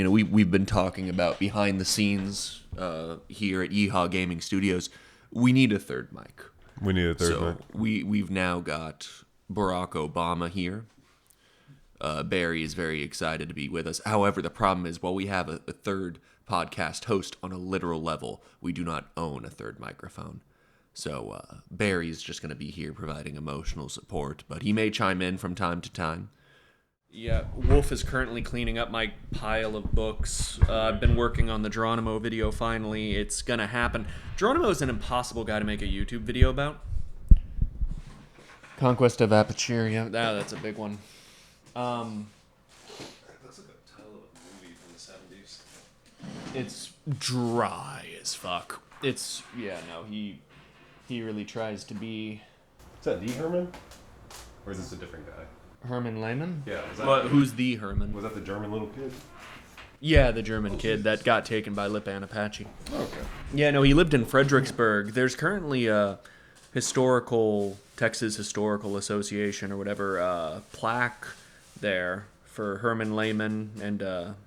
we've been talking about behind the scenes here at Yeehaw Gaming Studios. We need a third mic. We need a third mic. We've now got Barack Obama here. Barry is very excited to be with us. However, the problem is, while we have a third podcast host on a literal level, we do not own a third microphone. So Barry's just going to be here providing emotional support, but he may chime in from time to time. Yeah, Wolf is currently cleaning up my pile of books. I've been working on the Geronimo video finally. It's going to happen. Geronimo is an impossible guy to make a YouTube video about. Conquest of Aperture, yeah, that's a big one. It looks like a title of a movie from the 70s. It's dry as fuck. He really tries to be... Is that the Herman? Or is this a different guy? Herman Lehman? Yeah. Who's the Herman? Was that the German little kid? Yeah, the German kid that got taken by Lipan Apache. Okay. Yeah, no, he lived in Fredericksburg. There's currently a Texas Historical Association or whatever, plaque there for Herman Lehman, and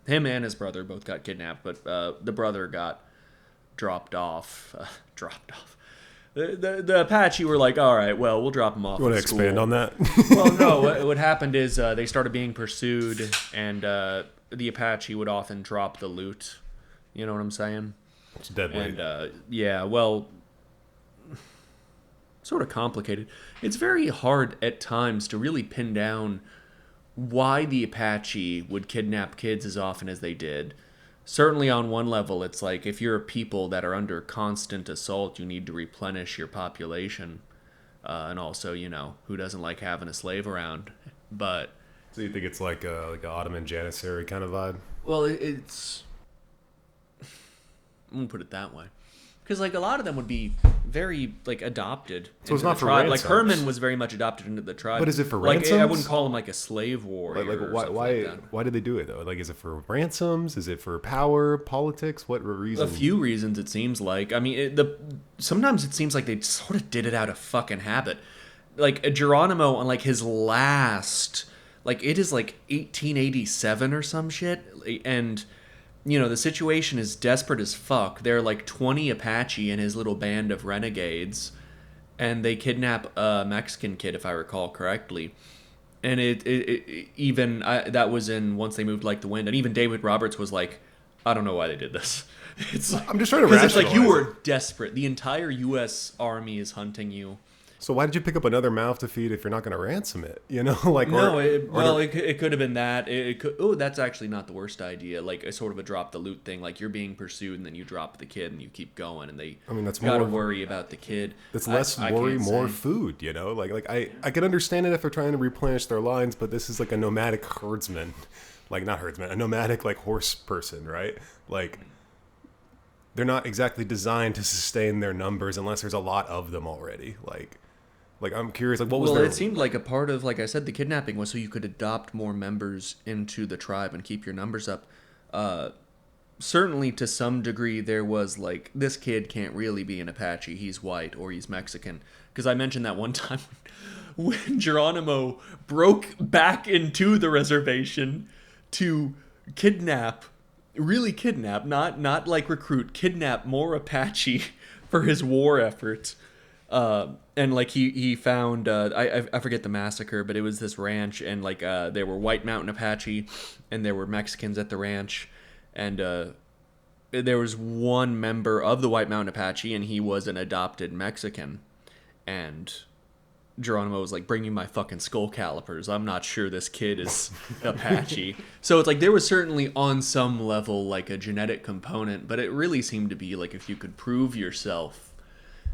him and his brother both got kidnapped, but the brother got dropped off. The Apache were like, all right, well, we'll drop him off. You want to expand on that? Well, no. What happened is they started being pursued, and the Apache would often drop the loot. You know what I'm saying? It's dead weight. And sort of complicated. It's very hard at times to really pin down why the Apache would kidnap kids as often as they did. Certainly on one level, it's like if you're a people that are under constant assault, you need to replenish your population. And also, who doesn't like having a slave around? But so you think it's like an Ottoman Janissary kind of vibe? Well, it's... I'm going to put it that way. Because a lot of them would be very adopted. So it's not for tribe. ransoms. Like Herman was very much adopted into the tribe. But is it for ransoms? ransoms? I wouldn't call him a slave warrior. Why did they do it though? Is it for ransoms? Is it for power, politics? What reason? A few reasons it seems like. I mean, sometimes it seems like they sort of did it out of fucking habit. Like Geronimo on his last, it is 1887 or some shit, and. The situation is desperate as fuck. There are 20 Apache and his little band of renegades, and they kidnap a Mexican kid, if I recall correctly. And that was in once they moved the wind, and even David Roberts was like, I don't know why they did this. It's I'm just trying to rationalize. Because it's you were desperate. The entire U.S. Army is hunting you. So why did you pick up another mouth to feed if you're not going to ransom it? It could have been that. That's actually not the worst idea. A sort of a drop the loot thing. You're being pursued and then you drop the kid and you keep going and that's got to worry about the kid. That's less worry, more food. I can understand it if they're trying to replenish their lines, but this is a nomadic herdsman, not herdsman, a nomadic horse person, right? They're not exactly designed to sustain their numbers unless there's a lot of them already. I'm curious, what was it seemed like a part of, I said, the kidnapping was so you could adopt more members into the tribe and keep your numbers up. Certainly, to some degree, there was, this kid can't really be an Apache. He's white or he's Mexican. Because I mentioned that one time when Geronimo broke back into the reservation to kidnap, not recruit, kidnap more Apache for his war effort. And he found I forget the massacre, but it was this ranch, and there were White Mountain Apache and there were Mexicans at the ranch, and there was one member of the White Mountain Apache and he was an adopted Mexican, and Geronimo was bring me my fucking skull calipers. I'm not sure this kid is Apache. So it's there was certainly on some level a genetic component, but it really seemed to be if you could prove yourself.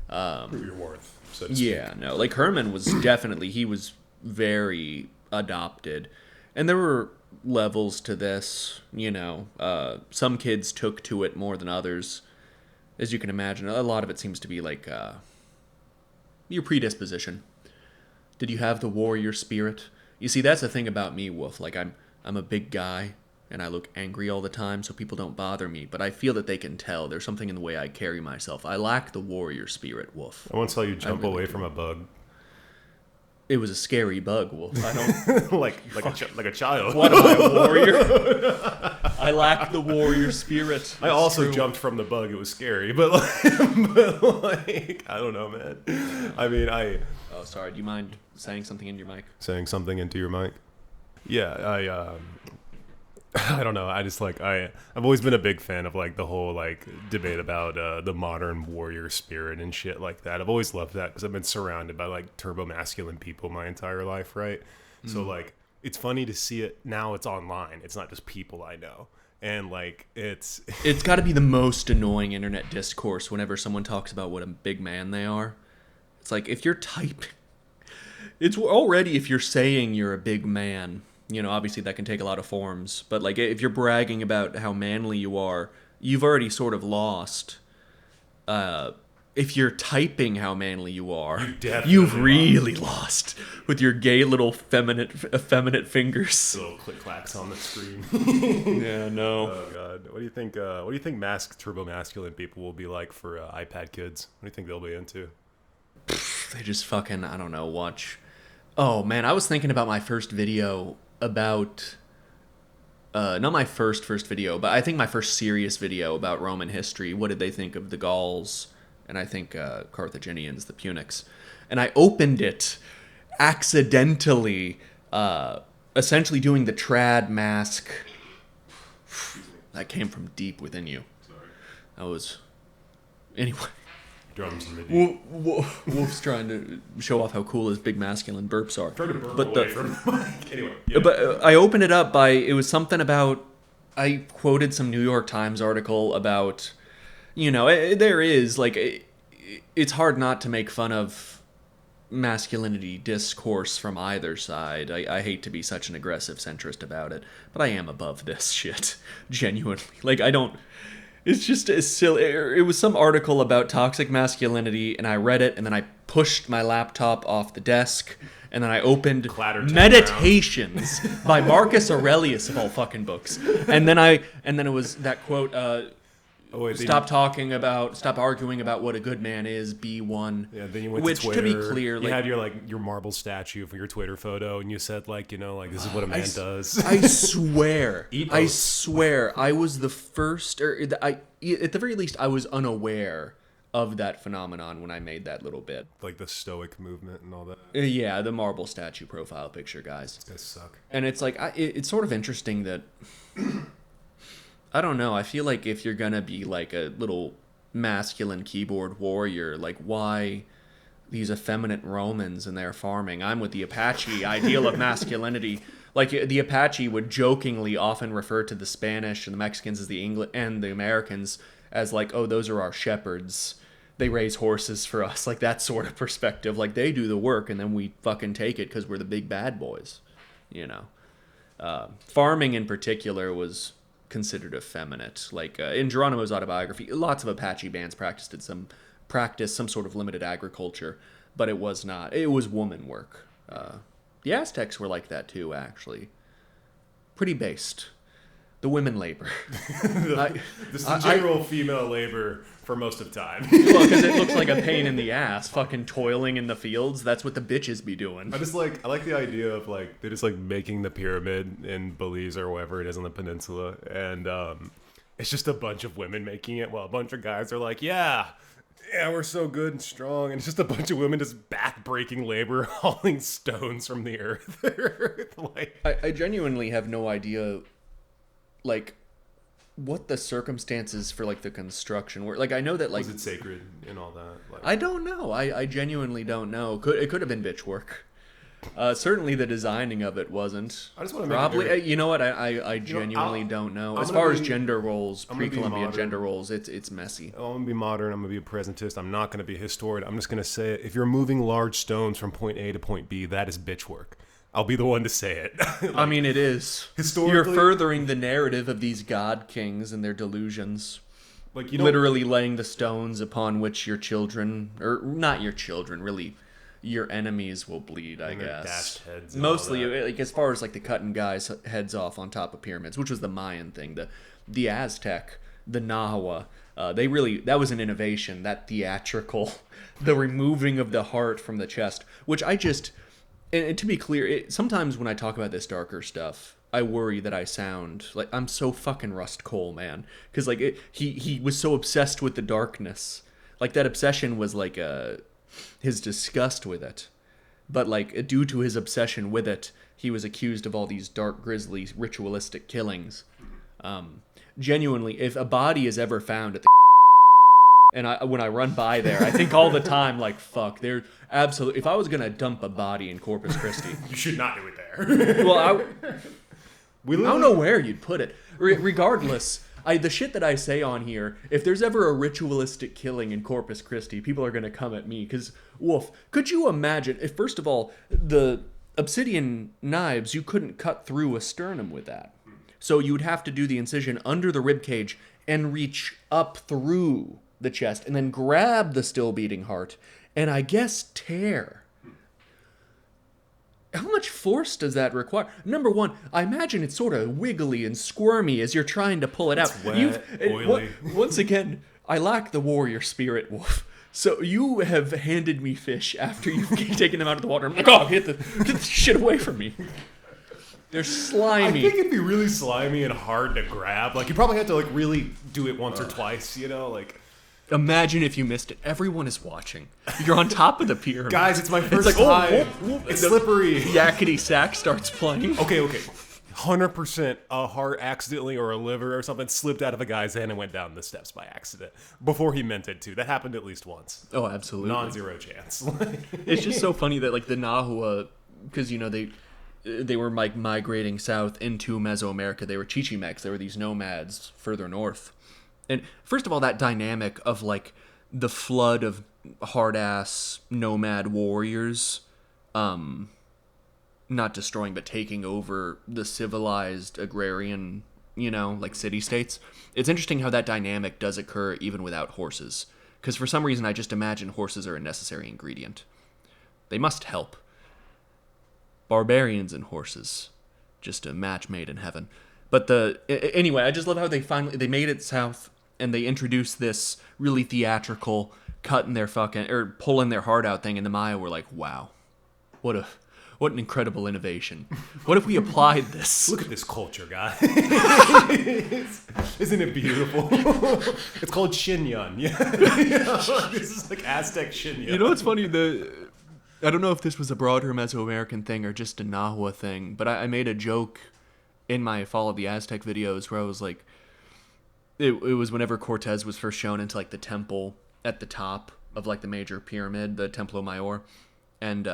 Prove your worth, so to speak. Yeah, no. Herman was definitely, he was very adopted. And there were levels to this, some kids took to it more than others. As you can imagine, a lot of it seems to be your predisposition. Did you have the warrior spirit? You see, that's the thing about me, Wolf. I'm a big guy. And I look angry all the time, so people don't bother me. But I feel that they can tell. There's something in the way I carry myself. I lack the warrior spirit, Wolf. I once saw you jump away from a bug. It was a scary bug, Wolf. I don't like a child. What am I, a warrior? I lack the warrior spirit. I also jumped from the bug. It was scary, but like I don't know, man. I mean, Oh, sorry. Do you mind saying something into your mic? Saying something into your mic? Yeah, I don't know. I just like I've always been a big fan of like the whole like debate about the modern warrior spirit and shit like that. I've always loved that because I've been surrounded by like turbo masculine people my entire life, right? So like it's funny to see it now. It's online. It's not just people I know, and like it's got to be the most annoying internet discourse whenever someone talks about what a big man they are. It's like if you're typing, it's already if you're saying you're a big man. You know, obviously that can take a lot of forms, but like if you're bragging about how manly you are, you've already sort of lost. If you're typing how manly you are, you've really lost with your gay little effeminate fingers. Little click clacks on the screen. Yeah, no. Oh god, what do you think? What do you think turbo masculine people will be like for iPad kids? What do you think they'll be into? They just fucking, I don't know, watch. Oh man, I was thinking about my first video about not my first video, but I think my first serious video about Roman history. What did they think of the Gauls and I think Carthaginians, the Punics? And I opened it accidentally, essentially doing the trad mask. That came from deep within you. Sorry. That was anyway. Drums and MIDI. Wolf's trying to show off how cool his big masculine burps are. Try to burp away from the mic. Anyway. Yeah. But I opened it up it was something about, I quoted some New York Times article about, you know, there is, like, it's hard not to make fun of masculinity discourse from either side. I hate to be such an aggressive centrist about it, but I am above this shit. Genuinely. Like, I don't... It's just as silly. It was some article about toxic masculinity, and I read it, and then I pushed my laptop off the desk, and then I opened Meditations by Marcus Aurelius of all fucking books, and then it was that quote. Stop arguing about what a good man is. Be one. Yeah, then you went which, to Twitter. To be clear, you had your marble statue for your Twitter photo, and you said like this is what a man does. I swear, I was the first, or at the very least, I was unaware of that phenomenon when I made that little bit. Like the Stoic movement and all that. Yeah, the marble statue profile picture, guys. These guys suck. And it's like it's sort of interesting that. I don't know. I feel like if you're gonna be like a little masculine keyboard warrior, like why these effeminate Romans and their farming? I'm with the Apache ideal of masculinity. Like the Apache would jokingly often refer to the Spanish and the Mexicans as the English and the Americans as like, oh, those are our shepherds. They raise horses for us. Like that sort of perspective. Like they do the work and then we fucking take it because we're the big bad boys. You know, farming in particular was considered effeminate. Like in Geronimo's autobiography, lots of Apache bands practiced some sort of limited agriculture, but it was not. It was woman work. The Aztecs were like that too, actually. Pretty based. The women labor. The general female labor for most of the time. Well, because it looks like a pain in the ass, fucking toiling in the fields. That's what the bitches be doing. I like the idea of like they're just like making the pyramid in Belize or wherever it is on the peninsula, and it's just a bunch of women making it while a bunch of guys are like, yeah, we're so good and strong, and it's just a bunch of women just back-breaking labor hauling stones from the earth. Like, I genuinely have no idea, like, what the circumstances for like the construction were. Like I know that like was it sacred and all that? Like, I don't know. I genuinely don't know. It could have been bitch work. Certainly the designing of it wasn't. I just want to probably. You know what? I genuinely don't know. As far as gender roles, pre-Columbian gender roles, it's messy. I'm gonna be modern. I'm gonna be a presentist. I'm not gonna be a historian. I'm just gonna say it. If you're moving large stones from point A to point B, that is bitch work. I'll be the one to say it. Like, I mean, it is. Historically, you're furthering the narrative of these god kings and their delusions. Like literally laying the stones upon which your children, or not your children, really, your enemies will bleed. I guess. Dashed heads. Mostly, like as far as like the cutting guys' heads off on top of pyramids, which was the Mayan thing. The Aztec, the Nahua, that was an innovation. That theatrical, the removing of the heart from the chest, which I just. And to be clear, sometimes when I talk about this darker stuff, I worry that I sound like I'm so fucking Rust Cole, man. Because like he was so obsessed with the darkness, like that obsession was like his disgust with it. But like due to his obsession with it, he was accused of all these dark, grisly, ritualistic killings. Genuinely, if a body is ever found at the and when I run by there, I think all the time, like, fuck, they're absolutely... If I was going to dump a body in Corpus Christi... You should not do it there. Well, I don't know where you'd put it. Regardless, the shit that I say on here, if there's ever a ritualistic killing in Corpus Christi, people are going to come at me. Because, woof, could you imagine... If, first of all, the obsidian knives, you couldn't cut through a sternum with that. So you would have to do the incision under the rib cage and reach up through the chest and then grab the still beating heart and I guess tear. How much force does that require? Number one, I imagine it's sort of wiggly and squirmy as you're trying to pull it out. It's wet, oily. Once again, I lack the warrior spirit, Wolf. So you have handed me fish after you've taken them out of the water. I'm like, oh, get the shit away from me. They're slimy. I think it'd be really slimy and hard to grab. Like, you probably have to, like, really do it once or twice, you know? Like, imagine if you missed it. Everyone is watching. You're on top of the pyramid. guys, it's my first time. It's slippery. Yakety sack starts playing. Okay. 100% a heart accidentally or a liver or something slipped out of a guy's hand and went down the steps by accident before he meant it to. That happened at least once. Oh, absolutely. Non-zero chance. It's just so funny that, like, the Nahua, because, you know, they were like migrating south into Mesoamerica. They were Chichimecs. They were these nomads further north. And first of all, that dynamic of like the flood of hard-ass nomad warriors, not destroying but taking over the civilized agrarian, you know, like city-states. It's interesting how that dynamic does occur even without horses. Because for some reason, I just imagine horses are a necessary ingredient. They must help. Barbarians and horses, just a match made in heaven. But anyway, I just love how they made it south and they introduced this really theatrical cutting their fucking or pulling their heart out thing, and the Maya were like, wow, what an incredible innovation. What if we applied this? Look at this culture, guys. Isn't it beautiful? It's called Xinyan. Yeah. This is like Aztec Xinyan. You know what's funny? I don't know if this was a broader Mesoamerican thing or just a Nahua thing, but I made a joke in my Fall of the Aztec videos where I was like, it was whenever Cortez was first shown into like the temple at the top of like the major pyramid, the Templo Mayor, and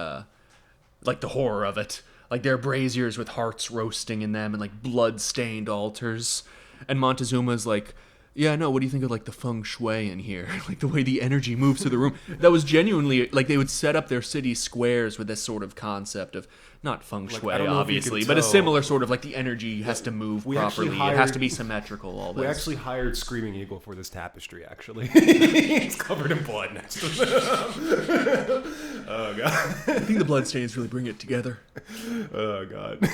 like the horror of it. Like their braziers with hearts roasting in them and like blood-stained altars. And Montezuma's like, yeah, no, what do you think of, like, the feng shui in here? Like, the way the energy moves through the room. That was genuinely, like, they would set up their city squares with this sort of concept of, not feng shui, like, obviously, but a similar sort of, like, the energy has to move properly. It has to be symmetrical, all this. We actually hired Screaming Eagle for this tapestry, actually. It's covered in blood next to them. Oh, God. I think the bloodstains really bring it together. Oh, God.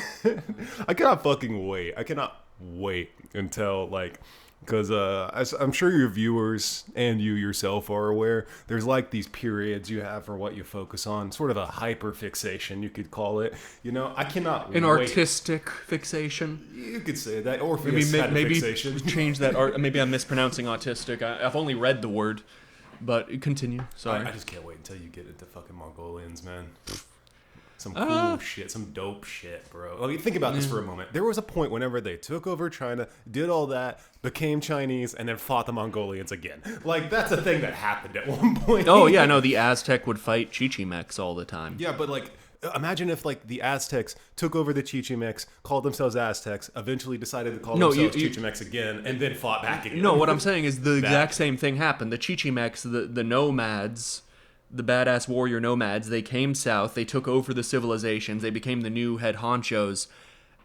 I cannot fucking wait. I cannot wait until, like... Because I'm sure your viewers and you yourself are aware, there's like these periods you have for what you focus on, sort of a hyper-fixation, you could call it. You know, I cannot An artistic fixation? You could say that. Or maybe fixation. Change that. Maybe I'm mispronouncing autistic. I've only read the word, but continue. Sorry. I just can't wait until you get into fucking Mongolians, man. Some cool shit, some dope shit, bro. Like, think about this for a moment. There was a point whenever they took over China, did all that, became Chinese, and then fought the Mongolians again. Like, that's a thing that happened at one point. Oh, yeah, no, the Aztec would fight Chichimecs all the time. Yeah, but, like, imagine if, like, the Aztecs took over the Chichimecs, called themselves Aztecs, eventually decided to call themselves Chichimecs again, and then fought back again. No, what I'm saying is the exact same thing happened. The Chichimecs, the nomads... The badass warrior nomads, they came south, they took over the civilizations, they became the new head honchos,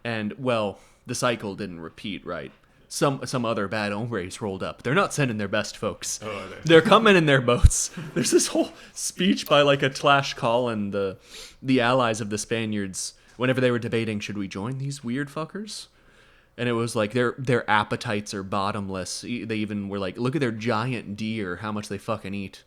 and, well, the cycle didn't repeat, right? Some other bad hombres rolled up. They're not sending their best folks. Oh, they're coming in their boats. There's this whole speech by, like, a Tlaxcalan, the allies of the Spaniards, whenever they were debating, should we join these weird fuckers? And it was like, their appetites are bottomless. They even were like, look at their giant deer, how much they fucking eat.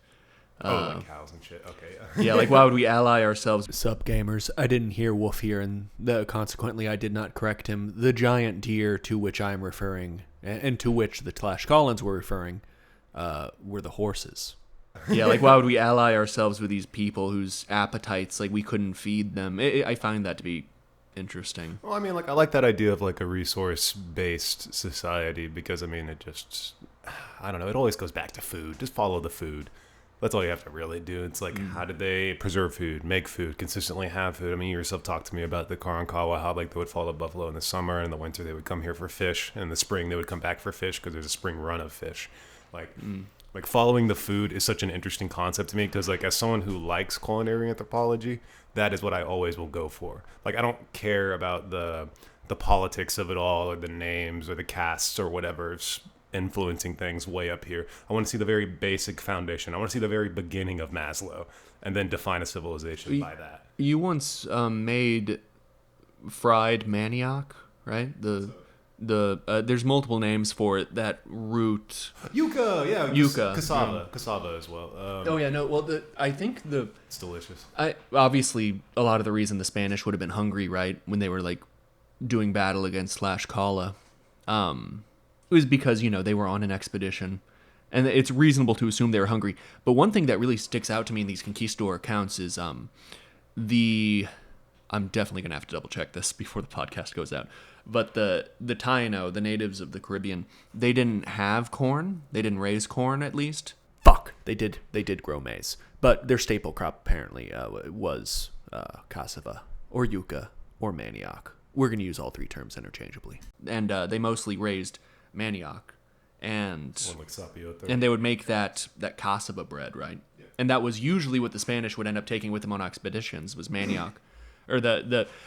Like cows and shit. Okay. Yeah, like why would we ally ourselves? Sup, gamers. I didn't hear Wolf here, and consequently I did not correct him. The giant deer to which I am referring, and to which the Tlash-Collins were referring, were the horses. Yeah, like why would we ally ourselves with these people whose appetites, like we couldn't feed them? I find that to be interesting. Well, I mean, like I like that idea of like a resource-based society because I mean, it just, I don't know, it always goes back to food. Just follow the food. That's all you have to really do. It's like, how did they preserve food, make food, consistently have food? I mean, you yourself talked to me about the Karankawa, how like they would follow buffalo in the summer, and in the winter they would come here for fish, and in the spring they would come back for fish because there's a spring run of fish. Like following the food is such an interesting concept to me because like as someone who likes culinary anthropology, that is what I always will go for. Like I don't care about the politics of it all or the names or the castes or whatever's influencing things way up here. I want to see the very basic foundation. I want to see the very beginning of Maslow and then define a civilization by that. You once made fried manioc, right? There's multiple names for it. That root. Yucca, yeah. Yucca. Cassava as well. I think it's delicious. Obviously, a lot of the reason the Spanish would have been hungry, right, when they were like doing battle against Tlaxcala, it was because, you know, they were on an expedition, and it's reasonable to assume they were hungry. But one thing that really sticks out to me in these conquistador accounts is I'm definitely going to have to double check this before the podcast goes out. But the Taino, the natives of the Caribbean, they didn't have corn. They didn't raise corn, at least. Fuck. They did grow maize. But their staple crop, apparently, was cassava, or yucca, or manioc. We're going to use all three terms interchangeably. And they mostly raised manioc. And they would make that cassava bread, right? Yeah. And that was usually what the Spanish would end up taking with them on expeditions, was manioc. Or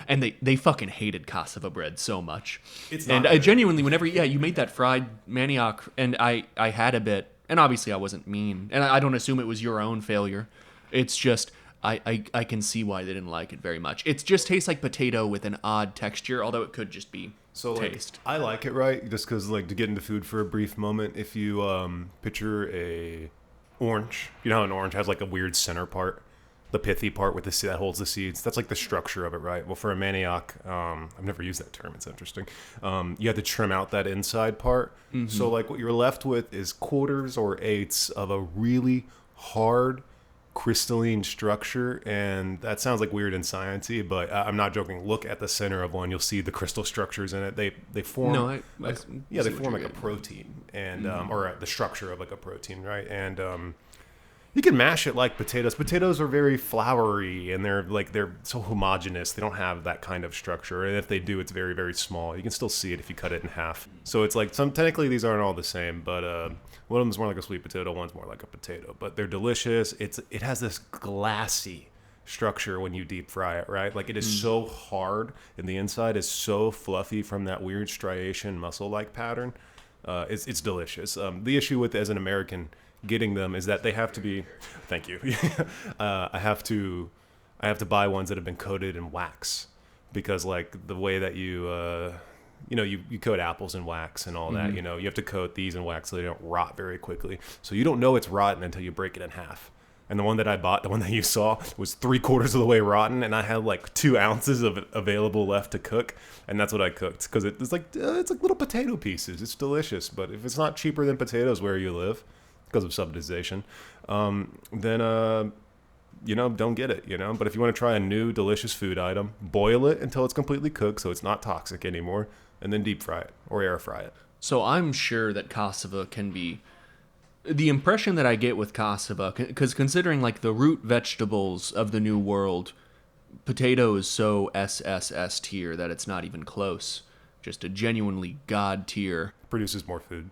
and they fucking hated cassava bread so much. And I genuinely, whenever you made that fried manioc, and I had a bit, and obviously I wasn't mean, and I don't assume it was your own failure. It's just I can see why they didn't like it very much. It just tastes like potato with an odd texture, although it could just be taste. I like it, right? Just because, like, to get into food for a brief moment, if you picture a orange, you know how an orange has like a weird center part. The pithy part with that holds the seeds. That's like the structure of it, right? Well, for a manioc, I've never used that term. It's interesting. You have to trim out that inside part. Mm-hmm. So like what you're left with is quarters or eighths of a really hard, crystalline structure. And that sounds like weird and sciencey, but I'm not joking. Look at the center of one. You'll see the crystal structures in it. They form. They form like a protein, and or the structure of like a protein, right? And you can mash it like potatoes. Potatoes are very floury, and they're so homogeneous. They don't have that kind of structure, and if they do, it's very, very small. You can still see it if you cut it in half. So it's like technically these aren't all the same, but one of them's more like a sweet potato, one's more like a potato. But they're delicious. It has this glassy structure when you deep fry it, right? Like it is so hard, and the inside is so fluffy from that weird striation muscle-like pattern. It's delicious. The issue with as an American getting them is that they have to be thank you I have to buy ones that have been coated in wax, because like the way that you coat apples in wax and all that, you have to coat these in wax so they don't rot very quickly. So you don't know it's rotten until you break it in half. And the one that I bought, the one that you saw, was 3/4 of the way rotten, and I had like 2 ounces of it available left to cook, and that's what I cooked, because it's like little potato pieces. It's delicious, but if it's not cheaper than potatoes where you live, because of subsidization, then don't get it, But if you want to try a new delicious food item, boil it until it's completely cooked so it's not toxic anymore, and then deep fry it or air fry it. So I'm sure that cassava can be... The impression that I get with cassava, because considering like the root vegetables of the New World, potato is so SSS tier that it's not even close. Just a genuinely God tier. Produces more food.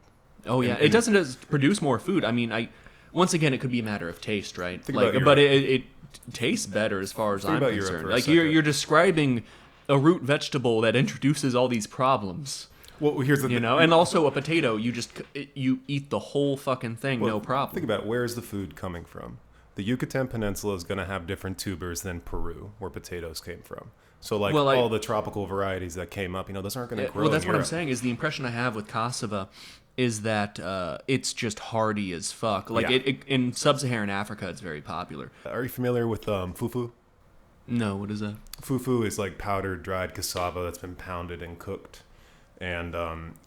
Oh yeah, it doesn't just produce more food. I mean, once again, it could be a matter of taste, right? But it tastes better as far as I'm concerned. Like you're describing a root vegetable that introduces all these problems. Well, here's the thing. And also a potato, you eat the whole fucking thing, no problem. Think about where is the food coming from. The Yucatan Peninsula is going to have different tubers than Peru, where potatoes came from. So all the tropical varieties that came up, those aren't going to grow. Well, that's what I'm saying. Is the impression I have with cassava is that it's just hearty as fuck. Like, Yeah. in sub-Saharan Africa, it's very popular. Are you familiar with fufu? No, what is that? Fufu is like powdered dried cassava that's been pounded and cooked. And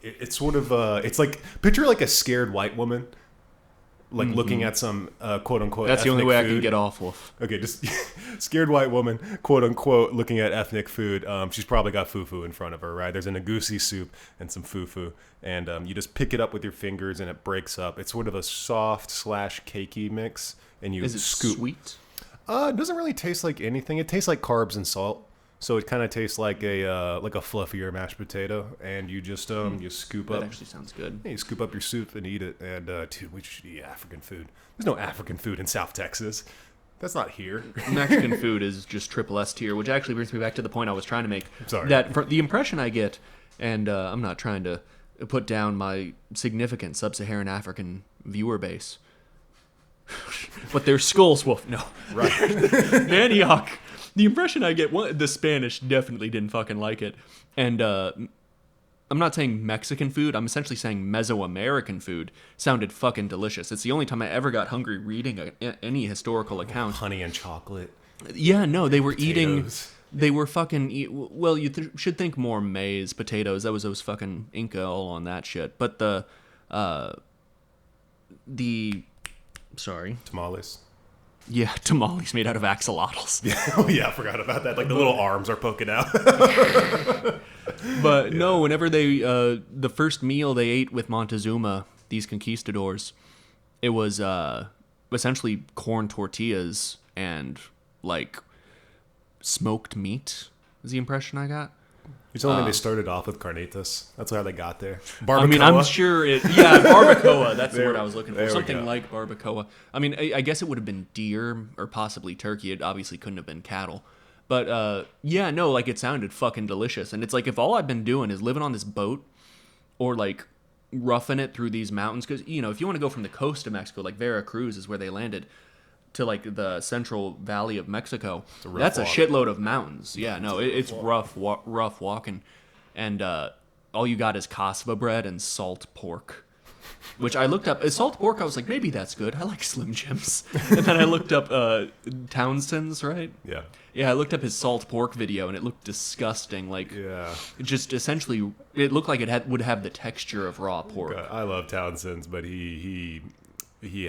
it's sort of, it's like, picture like a scared white woman, like looking at some quote unquote That's the only ethnic way I food. can get off, Wolf. Okay, just scared white woman, quote unquote, looking at ethnic food. She's probably got fufu in front of her, right? There's an agusi soup and some fufu, and you just pick it up with your fingers and it breaks up. It's sort of a soft / cakey mix, and you Is it scoop. sweet? It doesn't really taste like anything. It tastes like carbs and salt, so it kind of tastes like a fluffier mashed potato, and you just you scoop That up. actually sounds good. Yeah, you scoop up your soup and eat it. And dude, we should eat African food. There's no African food in South Texas. That's not here. Mexican food is just triple S tier, which actually brings me back to the point I was trying to make. Sorry. That for the impression I get, and I'm not trying to put down my significant sub-Saharan African viewer base, but their skulls, Wolf. No, Right. Manioc. The impression I get, the Spanish definitely didn't fucking like it, and I'm not saying Mexican food. I'm essentially saying Mesoamerican food sounded fucking delicious. It's the only time I ever got hungry reading any historical account. Honey and chocolate. Yeah, no, they were eating. Potatoes. They were fucking. Well, you should think more maize, potatoes. That was those fucking Inca all on that shit. But sorry, Tamales. yeah, tamales made out of axolotls. Oh yeah, I forgot about that. Like the little arms are poking out. But no, whenever they the first meal they ate with Montezuma, these conquistadors, it was essentially corn tortillas and like smoked meat. Is the impression I got? You're telling me they started off with carnitas? That's how they got there. I mean, I'm sure it. Yeah, barbacoa. That's the word I was looking for. There we Something go. like barbacoa. I mean, I guess it would have been deer or possibly turkey. It obviously couldn't have been cattle. But yeah, no, like it sounded fucking delicious. And it's like if all I've been doing is living on this boat or like roughing it through these mountains, because you know, if you want to go from the coast of Mexico, like Veracruz is where they landed, to like the central valley of Mexico, that's a walk. shitload of mountains. Yeah, no, it's rough walking, and all you got is casva bread and salt pork, which I looked up. Salt pork, I was like, maybe that's good. I like Slim Jims. And then I looked up Townsend's, right? Yeah. Yeah, I looked up his salt pork video, and it looked disgusting. Like, Yeah. it just essentially, it looked like it would have the texture of raw pork. I love Townsend's, but he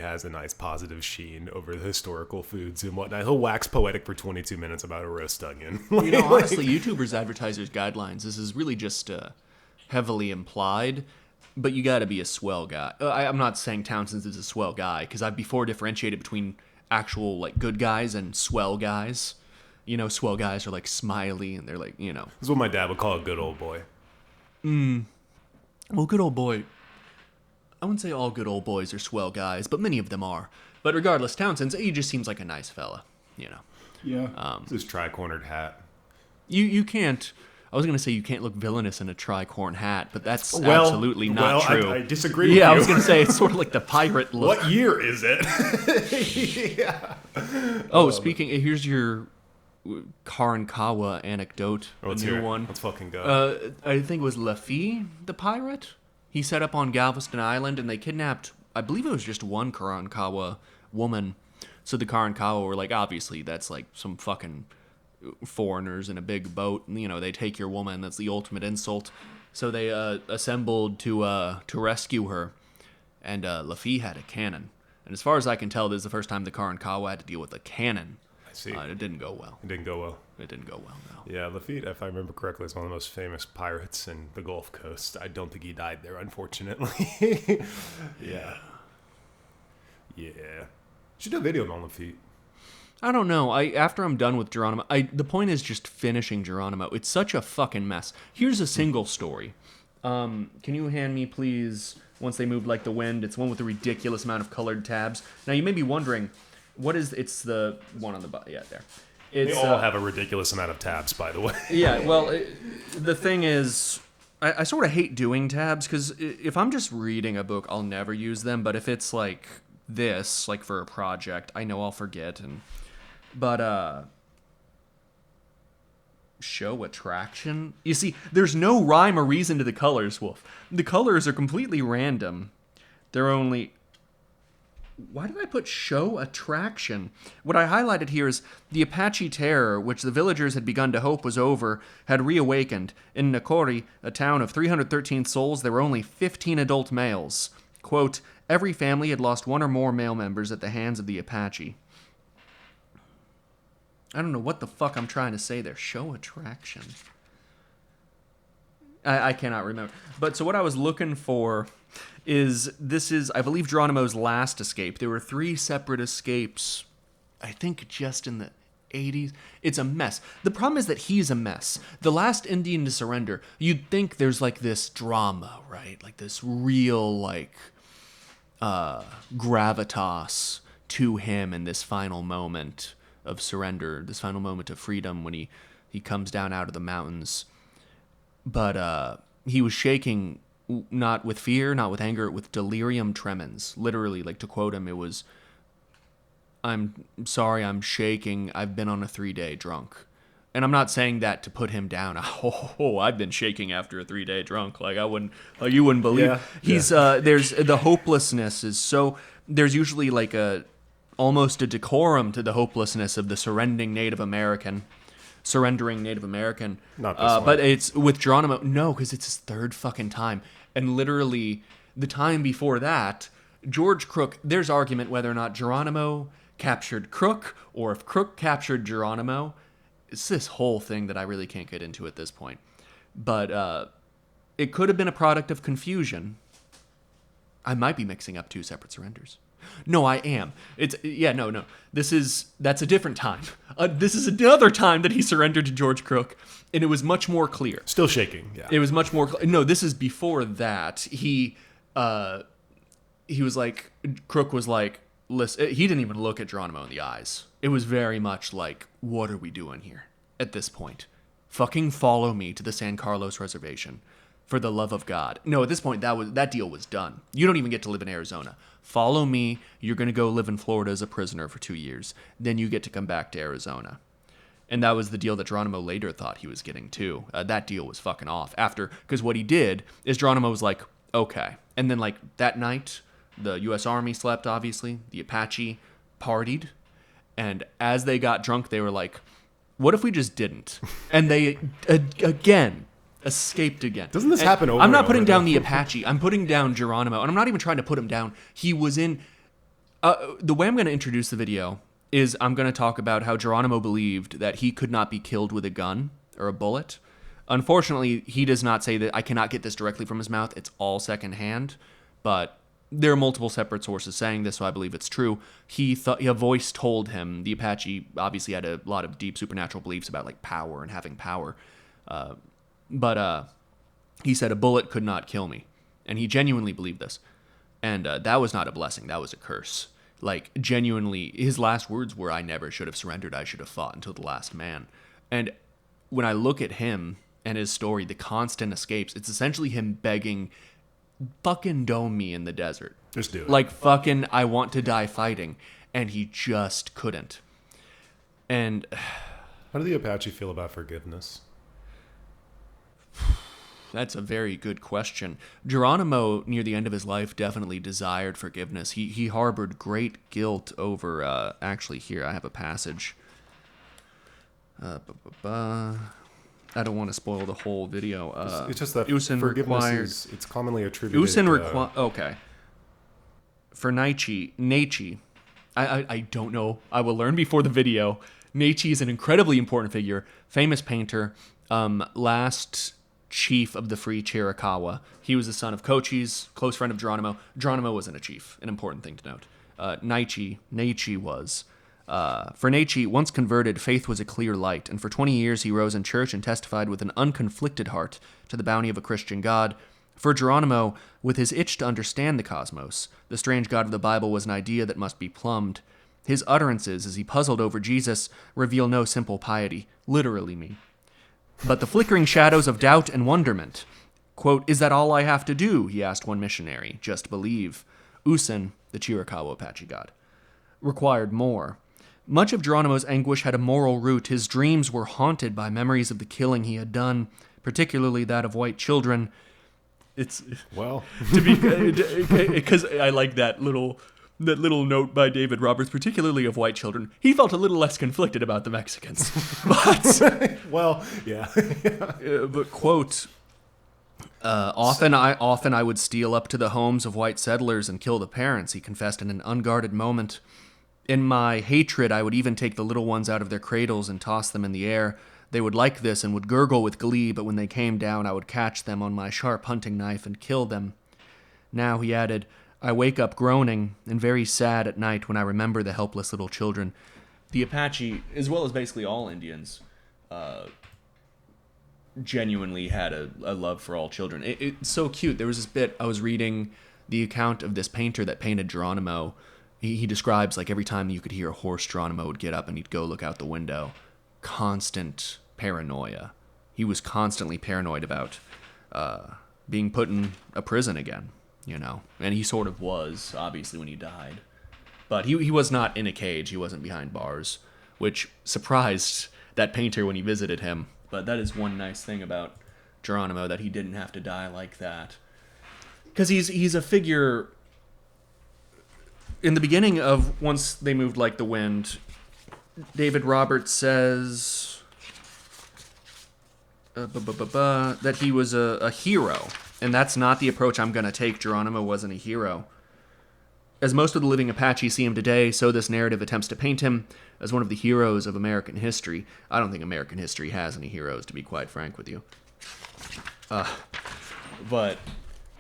has a nice positive sheen over the historical foods and whatnot. He'll wax poetic for 22 minutes about a roast onion. You know, honestly, YouTubers' advertisers' guidelines, this is really just heavily implied, but you got to be a swell guy. I'm not saying Townsend's is a swell guy, because I've before differentiated between actual, like, good guys and swell guys. You know, swell guys are, like, smiley, and they're, like, you know. This is what my dad would call a good old boy. Well, good old boy. I wouldn't say all good old boys are swell guys, but many of them are. But regardless, Townsend's, he just seems like a nice fella, you know. Yeah. This tri-cornered hat. You can't. I was gonna say you can't look villainous in a tricorn hat, but that's absolutely not true. I disagree with yeah, you. I was gonna say it's sort of like the pirate look. What year is it? Yeah. Oh, speaking, here's your Karankawa anecdote. Let's a hear new it. one. Let's fucking go. I think it was Laffy, the pirate. He set up on Galveston Island, and they kidnapped, I believe it was just one Karankawa woman. So the Karankawa were like, obviously, that's like some fucking foreigners in a big boat. And, you know, they take your woman. That's the ultimate insult. So they assembled to rescue her. And Laffy had a cannon. And as far as I can tell, this is the first time the Karankawa had to deal with a cannon. I see. It didn't go well. It didn't go well. It didn't go well, no. Yeah, Lafitte, if I remember correctly, is one of the most famous pirates in the Gulf Coast. I don't think he died there, unfortunately. Yeah. Should do a video on Lafitte. I don't know. After I'm done with Geronimo, the point is just finishing Geronimo. It's such a fucking mess. Here's a single story. Can you hand me, please, Once They Moved Like the Wind? It's one with a ridiculous amount of colored tabs. Now, you may be wondering, it's the one on the bottom. Yeah, there. They all have a ridiculous amount of tabs, by the way. Yeah, well, the thing is, I sort of hate doing tabs, because if I'm just reading a book, I'll never use them. But if it's like this, like for a project, I know I'll forget. But Show attraction? You see, there's no rhyme or reason to the colors, Wolf. The colors are completely random. They're only... Why did I put show attraction? What I highlighted here is the Apache terror, which the villagers had begun to hope was over, had reawakened. In Nakori, a town of 313 souls, there were only 15 adult males. Quote, every family had lost one or more male members at the hands of the Apache. I don't know what the fuck I'm trying to say there. Show attraction. I cannot remember. But so what I was looking for is, this is, I believe, Geronimo's last escape. There were 3 separate escapes, I think just in the 80s. It's a mess. The problem is that he's a mess. The last Indian to surrender, you'd think there's like this drama, right? Like this real, like, gravitas to him in this final moment of surrender, this final moment of freedom when he comes down out of the mountains. But he was shaking, not with fear, not with anger, with delirium tremens. Literally, like to quote him, it was, I'm sorry, I'm shaking. I've been on a 3-day drunk. And I'm not saying that to put him down. Oh, I've been shaking after a 3-day drunk. Like you wouldn't believe. Yeah. He's there's the hopelessness is so. There's usually like almost a decorum to the hopelessness of the surrendering Native American. Not this one. But it's with Geronimo. No, because it's his 3rd fucking time. And literally, the time before that, George Crook, there's argument whether or not Geronimo captured Crook, or if Crook captured Geronimo. It's this whole thing that I really can't get into at this point. But it could have been a product of confusion. I might be mixing up 2 separate surrenders. No, I am. No. That's a different time. This is another time that he surrendered to George Crook, and it was much more clear. Still shaking. Yeah. It was much more. No, this is before that. He was like, Crook was like, listen. He didn't even look at Geronimo in the eyes. It was very much like, what are we doing here at this point? Fucking follow me to the San Carlos Reservation. For the love of God. No, at this point, that deal was done. You don't even get to live in Arizona. Follow me. You're going to go live in Florida as a prisoner for 2 years. Then you get to come back to Arizona. And that was the deal that Geronimo later thought he was getting, too. That deal was fucking off. Because what he did is Geronimo was like, okay. And then, like, that night, the U.S. Army slept, obviously. The Apache partied. And as they got drunk, they were like, what if we just didn't? And they, again... escaped again. Doesn't this happen over I'm not and putting over down though? the Apache. I'm putting down Geronimo. And I'm not even trying to put him down. He was in... the way I'm going to introduce the video is I'm going to talk about how Geronimo believed that he could not be killed with a gun or a bullet. Unfortunately, he does not say that. I cannot get this directly from his mouth. It's all secondhand. But there are multiple separate sources saying this, so I believe it's true. He thought a voice told him. The Apache obviously had a lot of deep supernatural beliefs about like power and having power. But he said a bullet could not kill me. And he genuinely believed this. And that was not a blessing. That was a curse. Like, genuinely, his last words were, I never should have surrendered. I should have fought until the last man. And when I look at him and his story, the constant escapes, it's essentially him begging, fucking dome me in the desert. Just do it. Like, fucking, I want to die fighting. And he just couldn't. And How do the Apache feel about forgiveness? That's a very good question. Geronimo, near the end of his life, definitely desired forgiveness. He harbored great guilt over... actually, here, I have a passage. I don't want to spoil the whole video. It's just that Usen forgiveness it's commonly attributed okay. For Naichi, I don't know. I will learn before the video. Naichi is an incredibly important figure. Famous painter. Last... chief of the Free Chiricahua. He was the son of Cochise, close friend of Geronimo. Geronimo wasn't a chief, an important thing to note. Naichi was. For Naichi, once converted, faith was a clear light, and for 20 years he rose in church and testified with an unconflicted heart to the bounty of a Christian God. For Geronimo, with his itch to understand the cosmos, the strange God of the Bible was an idea that must be plumbed. His utterances, as he puzzled over Jesus, reveal no simple piety, literally me, but the flickering shadows of doubt and wonderment. Quote, is that all I have to do? He asked one missionary. Just believe. Usen, the Chiricahua Apache god, required more. Much of Geronimo's anguish had a moral root. His dreams were haunted by memories of the killing he had done, particularly that of white children. It's Well, to be because I like that little note by David Roberts, particularly of white children. He felt a little less conflicted about the Mexicans, but well, yeah. but quote. Often I would steal up to the homes of white settlers and kill the parents, he confessed in an unguarded moment. In my hatred, I would even take the little ones out of their cradles and toss them in the air. They would like this and would gurgle with glee, but when they came down, I would catch them on my sharp hunting knife and kill them. Now, he added, I wake up groaning and very sad at night when I remember the helpless little children. The Apache, as well as basically all Indians, genuinely had a love for all children. It's so cute. There was this bit, I was reading the account of this painter that painted Geronimo. He describes, like, every time you could hear a horse, Geronimo would get up and he'd go look out the window. Constant paranoia. He was constantly paranoid about being put in a prison again, you know. And he sort of was, obviously, when he died. But he was not in a cage. He wasn't behind bars, which surprised that painter when he visited him. But that is one nice thing about Geronimo, that he didn't have to die like that. Because he's a figure... In the beginning of Once They Moved Like the Wind, David Roberts says that he was a hero. And that's not the approach I'm going to take. Geronimo wasn't a hero. As most of the living Apache see him today, so this narrative attempts to paint him as one of the heroes of American history. I don't think American history has any heroes, to be quite frank with you. But...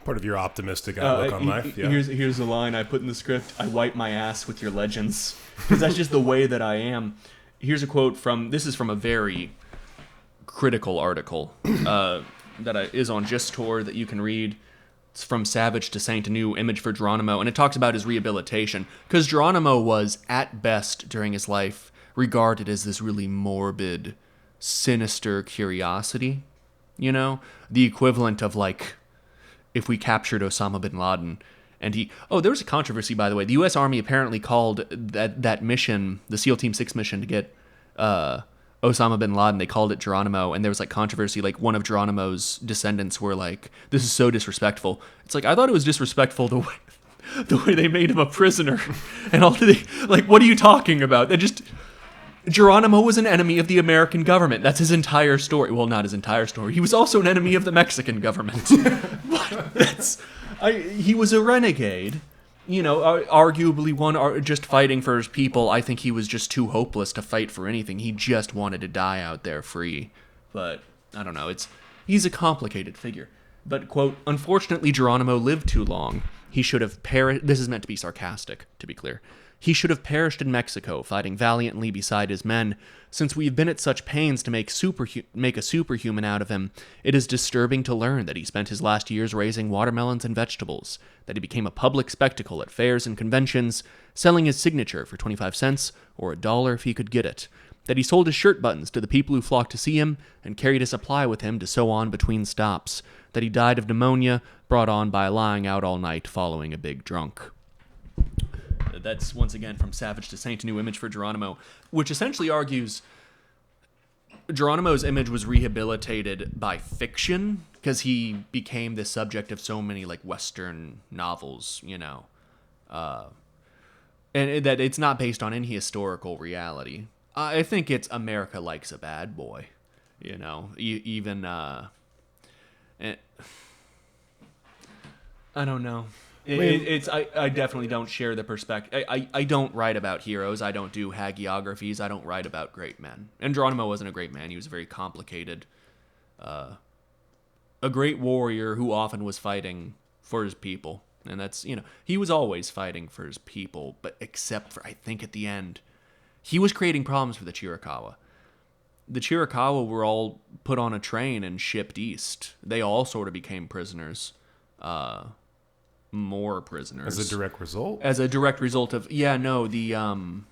Part of your optimistic outlook on life. Yeah. Here's a line I put in the script. I wipe my ass with your legends. Because that's just the way that I am. Here's a quote this is from a very critical article that is on Gistor that you can read. It's from Savage to Saint, a new image for Geronimo, and it talks about his rehabilitation. Because Geronimo was, at best, during his life, regarded as this really morbid, sinister curiosity. You know? The equivalent of, like, if we captured Osama bin Laden, and there was a controversy, by the way. The U.S. Army apparently called that mission, the SEAL Team 6 mission to get Osama bin Laden, they called it Geronimo, and there was like controversy. Like, one of Geronimo's descendants were like, this is so disrespectful. It's like, I thought it was disrespectful the way they made him a prisoner. And all like, what are you talking about? Geronimo was an enemy of the American government. That's his entire story. Well, not his entire story. He was also an enemy of the Mexican government. But he was a renegade. You know, arguably one just fighting for his people. I think he was just too hopeless to fight for anything. He just wanted to die out there free. But, I don't know, he's a complicated figure. But, quote, unfortunately Geronimo lived too long. He should have perished. This is meant to be sarcastic, to be clear. He should have perished in Mexico, fighting valiantly beside his men. Since we've been at such pains to make a superhuman out of him, it is disturbing to learn that he spent his last years raising watermelons and vegetables, that he became a public spectacle at fairs and conventions, selling his signature for 25 cents or $1 if he could get it, that he sold his shirt buttons to the people who flocked to see him and carried a supply with him to sew on between stops, that he died of pneumonia brought on by lying out all night following a big drunk. That's, once again, from Savage to Saint, a new image for Geronimo, which essentially argues Geronimo's image was rehabilitated by fiction because he became the subject of so many, like, Western novels, you know. And that it's not based on any historical reality. I think it's America likes a bad boy, you know. I don't know. I definitely don't share the perspective. I don't write about heroes. I don't do hagiographies. I don't write about great men. And Geronimo wasn't a great man. He was very complicated. A great warrior who often was fighting for his people. And that's, you know, he was always fighting for his people, but except for, I think, at the end, he was creating problems for the Chiricahua. The Chiricahua were all put on a train and shipped east. They all sort of became prisoners. More prisoners. As a direct result? As a direct result of, I can't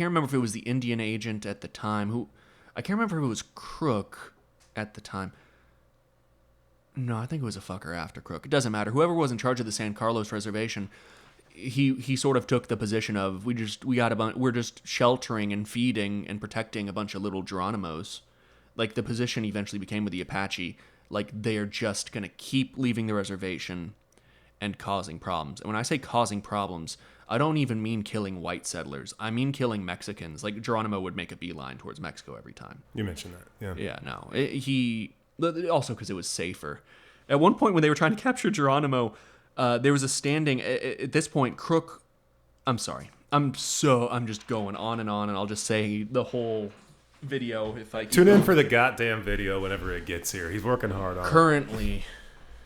remember if it was the Indian agent at the time I can't remember if it was Crook at the time. No, I think it was a fucker after Crook. It doesn't matter. Whoever was in charge of the San Carlos reservation, he sort of took the position of we're just sheltering and feeding and protecting a bunch of little Geronimos. Like the position eventually became with the Apache, like they're just gonna keep leaving the reservation and causing problems. And when I say causing problems, I don't even mean killing white settlers. I mean killing Mexicans. Like Geronimo would make a beeline towards Mexico every time. You mentioned that, yeah. Yeah, no. He also because it was safer. At one point when they were trying to capture Geronimo, there was a standing. At this point, Crook. I'm sorry. I'm just going on, and I'll just say the whole video if I tune in for the goddamn video whenever it gets here. He's working hard on currently.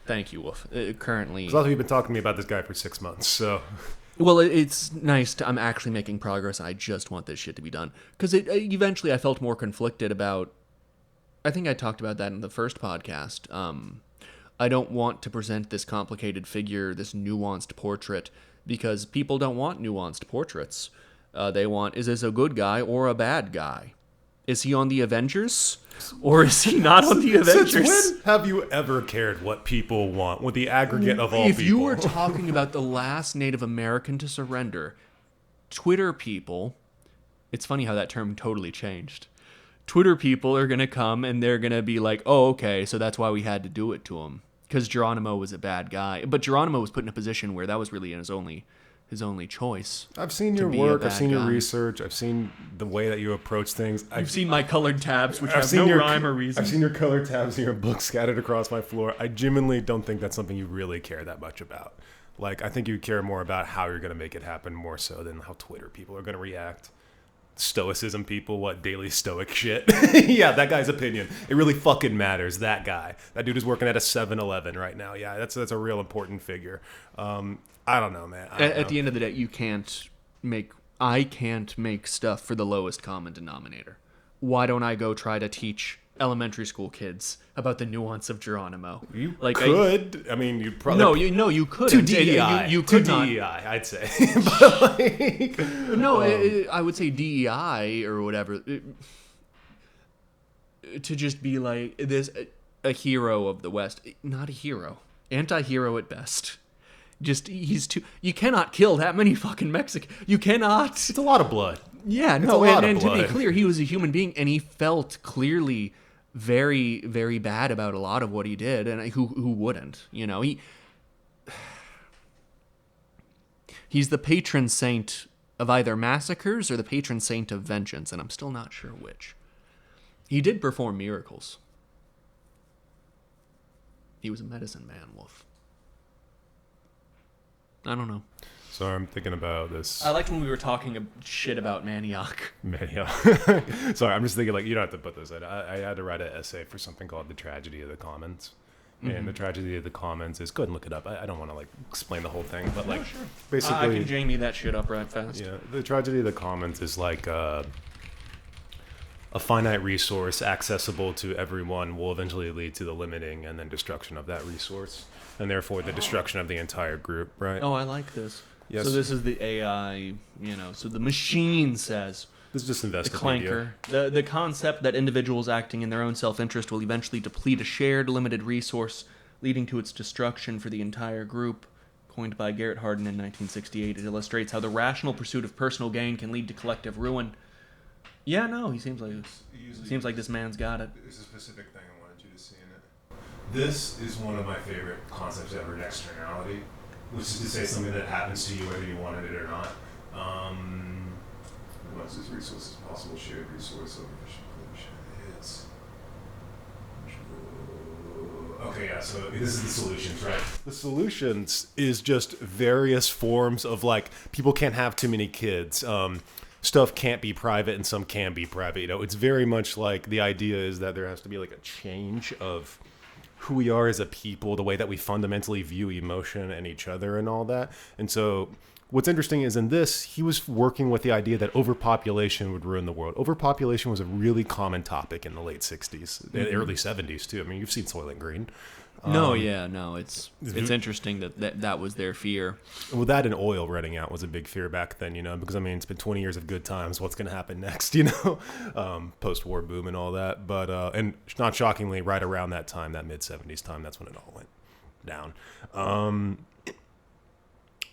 Thank you, Wolf. Currently, also you've been talking to me about this guy for 6 months, so. Well, it's nice. I'm actually making progress, and I just want this shit to be done because eventually I felt more conflicted about. I think I talked about that in the first podcast. I don't want to present this complicated figure, this nuanced portrait, because people don't want nuanced portraits. They want, is this a good guy or a bad guy? Is he on the Avengers? Or is he not on the Avengers? Since when have you ever cared what people want with the aggregate of all people? If you were talking about the last Native American to surrender, Twitter people, it's funny how that term totally changed. Twitter people are going to come and they're going to be like, oh, okay, so that's why we had to do it to him. Because Geronimo was a bad guy. But Geronimo was put in a position where that was really his only choice. I've seen your work. I've seen your research. I've seen the way that you approach things. You've seen my colored tabs, which have no rhyme or reason. I've seen your colored tabs in your book scattered across my floor. I genuinely don't think that's something you really care that much about. Like, I think you care more about how you're going to make it happen more so than how Twitter people are going to react. Stoicism people, what daily stoic shit. Yeah, that guy's opinion. It really fucking matters. That guy. That dude is working at a 7-Eleven right now. Yeah, that's a real important figure. I don't know, man. At the end of the day, I can't make stuff for the lowest common denominator. Why don't I go try to teach elementary school kids about the nuance of Geronimo? You could. I mean, you'd probably... No, you could. To DEI. You could to not. DEI, I'd say. But like, no, I would say DEI or whatever. To just be like, this a hero of the West. Not a hero. Anti-hero at best. Just, he's too... You cannot kill that many fucking Mexicans. You cannot... It's a lot of blood. Yeah, no, and to be clear, he was a human being, and he felt clearly very, very bad about a lot of what he did, and who wouldn't? You know, he's the patron saint of either massacres or the patron saint of vengeance, and I'm still not sure which. He did perform miracles. He was a medicine man, Wolf. I don't know. So I'm thinking about this. I liked when we were talking shit about Manioc. Manioc. Sorry, I'm just thinking, like, you don't have to put this in. I had to write an essay for something called The Tragedy of the Commons. Mm-hmm. And The Tragedy of the Commons is... Go ahead and look it up. I don't want to, like, explain the whole thing, but, like, sure. Basically... I can Jamie that shit up right fast. Yeah, The Tragedy of the Commons is, like, a finite resource accessible to everyone will eventually lead to the limiting and then destruction of that resource. And therefore the destruction of the entire group, right? Oh, I like this. Yes. So this is the AI, so the machine says... This is just the investigative. clanker. The concept that individuals acting in their own self-interest will eventually deplete a shared, limited resource, leading to its destruction for the entire group. Coined by Garrett Hardin in 1968, it illustrates how the rational pursuit of personal gain can lead to collective ruin. Yeah, no, he seems like this man's got it. There's a specific thing I wanted you to see in it. This is one of my favorite concepts ever in externality, which is to say something that happens to you whether you wanted it or not. Once this resource is possible, shared resource over pollution is... Okay, yeah, so this is the solutions, right? The solutions is just various forms of, like, people can't have too many kids. Stuff can't be private and some can be private. It's very much like the idea is that there has to be, like, a change of who we are as a people, the way that we fundamentally view emotion and each other and all that. And so what's interesting is in this, he was working with the idea that overpopulation would ruin the world. Overpopulation was a really common topic in the late 60s, early 70s too. I mean, you've seen Soylent Green. It's interesting that was their fear. Well, that and oil running out was a big fear back then, because, I mean, it's been 20 years of good times. What's going to happen next, post-war boom and all that. But, and not shockingly, right around that time, that mid-70s time, that's when it all went down.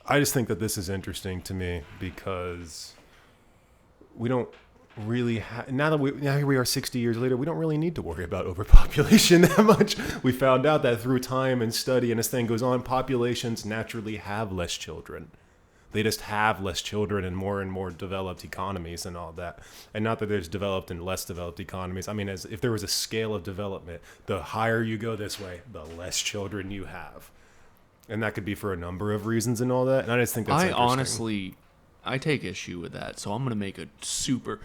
I just think that this is interesting to me because we don't really now here we are 60 years later, we don't really need to worry about overpopulation that much. We found out that through time and study, and as thing goes on, populations naturally have less children. They just have less children in more and more developed economies and all that. And not that there's developed and less developed economies. I mean, as if there was a scale of development, the higher you go this way, the less children you have. And that could be for a number of reasons and all that. And I just think that's interesting. I take issue with that. So I'm going to make a super...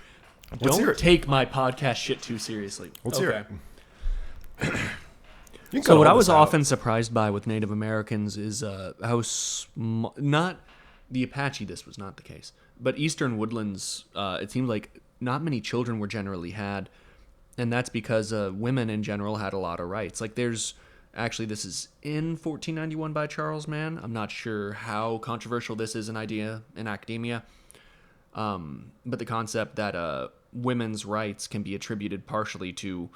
Don't take my podcast shit too seriously. Let's hear it. So what I was often surprised by with Native Americans is how not the Apache. This was not the case, but Eastern Woodlands. It seemed like not many children were generally had, and that's because women in general had a lot of rights. Like this is in 1491 by Charles Mann. I'm not sure how controversial this is an idea in academia, but the concept that women's rights can be attributed partially to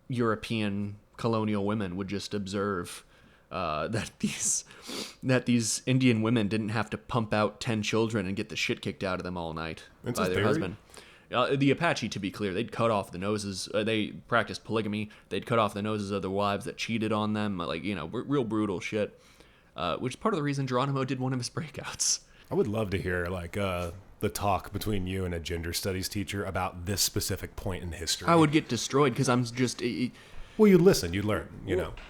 European colonial women would just observe that these Indian women didn't have to pump out 10 children and get the shit kicked out of them all night by their husband. The Apache, to be clear, they'd cut off the noses. They practiced polygamy. They'd cut off the noses of the wives that cheated on them. Like, real brutal shit. Which is part of the reason Geronimo did one of his breakouts. I would love to hear, the talk between you and a gender studies teacher about this specific point in history. I would get destroyed because I'm just... Well, you'd listen, you'd learn,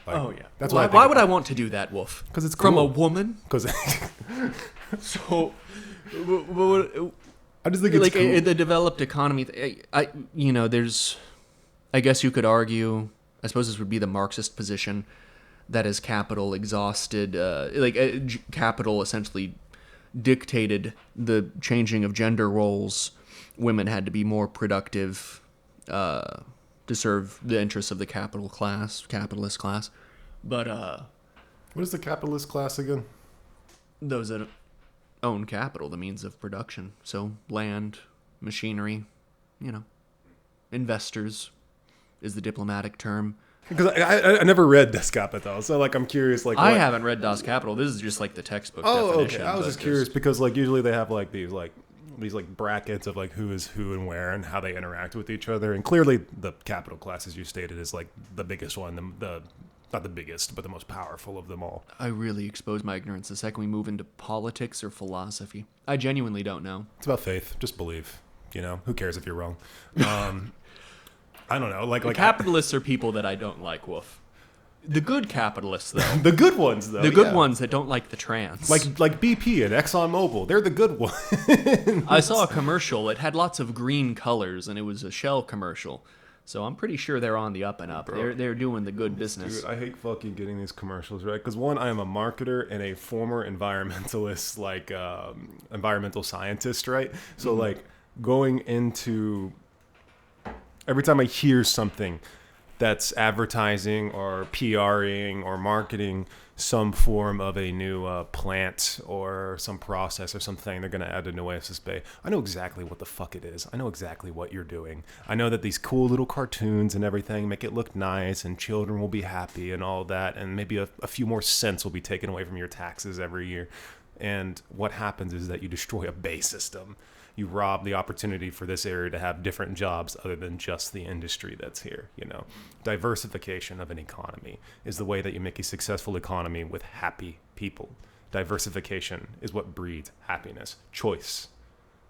oh, yeah. That's why would I want to do that, Wolf? Because it's cool. From a woman? Because... So... I just think it's cool. The developed economy... there's... I guess you could argue... I suppose this would be the Marxist position that as capital exhausted... capital essentially dictated the changing of gender roles. Women had to be more productive to serve the interests of the capitalist class. But what is the capitalist class again? Those that own capital, the means of production. So land, machinery, investors is the diplomatic term. Because I never read Das Kapital, so I'm curious. I haven't read Das Kapital. This is just the textbook definition. Okay. I was just curious because usually they have these brackets of who is who and where and how they interact with each other. And clearly the capital class, as you stated, is the biggest one, the not the biggest, but the most powerful of them all. I really expose my ignorance the second we move into politics or philosophy. I genuinely don't know. It's about faith. Just believe. Who cares if you're wrong? I don't know. The capitalists are people that I don't like, Wolf. The good capitalists, though. The good ones, though. The good ones that don't like the trans. Like BP and ExxonMobil. They're the good ones. I saw a commercial. It had lots of green colors, and it was a Shell commercial. So I'm pretty sure they're on the up and up. Bro, they're doing the good business. Dude, I hate fucking getting these commercials, right? Because one, I am a marketer and a former environmentalist, environmental scientist, right? So going into... Every time I hear something that's advertising or PRing or marketing some form of a new plant or some process or something they're going to add to Nueces Bay, I know exactly what the fuck it is. I know exactly what you're doing. I know that these cool little cartoons and everything make it look nice and children will be happy and all that, and maybe a few more cents will be taken away from your taxes every year. And what happens is that you destroy a bay system. You rob the opportunity for this area to have different jobs other than just the industry that's here. Diversification of an economy is the way that you make a successful economy with happy people. Diversification is what breeds happiness. Choice,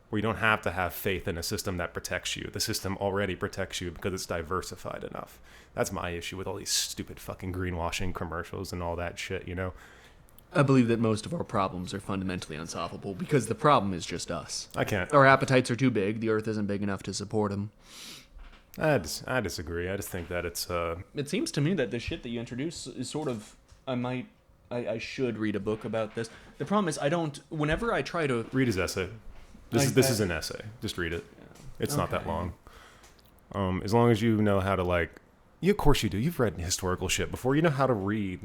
where you don't have to have faith in a system that protects you. The system already protects you because it's diversified enough. That's my issue with all these stupid fucking greenwashing commercials and all that shit, I believe that most of our problems are fundamentally unsolvable because the problem is just us. I can't. Our appetites are too big. The earth isn't big enough to support them. I disagree. I just think that it's... It seems to me that the shit that you introduce is sort of... I should read a book about this. The problem is whenever I try to... Read his essay. This is an essay. Just read it. It's not that long. As long as you know how to of course you do. You've read historical shit before. You know how to read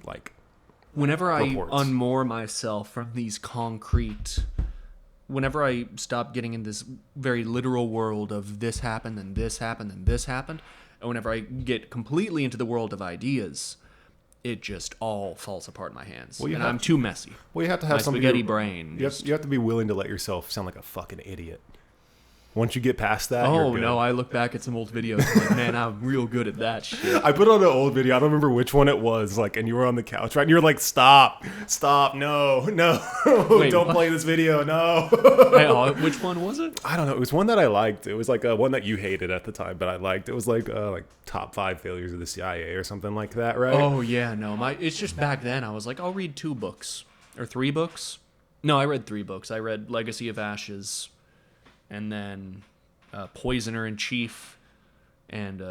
Whenever I reports. unmoor myself from these whenever I stop getting in this very literal world of this happened and this happened and this happened, and whenever I get completely into the world of ideas, it just all falls apart in my hands. Well, I'm too messy. Well, you have to have my some spaghetti brain. You have to be willing to let yourself sound like a fucking idiot. Once you get past that, you're good. No, I look back at some old videos and I'm like, man, I'm real good at that shit. I put on an old video, I don't remember which one it was, like, and you were on the couch, right? And you were like, stop, no, Wait, don't what? play this video, no. Hey, which one was it? I don't know, it was one that I liked. It was like one that you hated at the time, but I liked. It was like top 5 failures of the CIA or something like that, right? Oh, yeah, no. It's just back then I was like, I'll read 2 books. Or 3 books? No, I read 3 books. I read Legacy of Ashes, and then Poisoner in Chief, and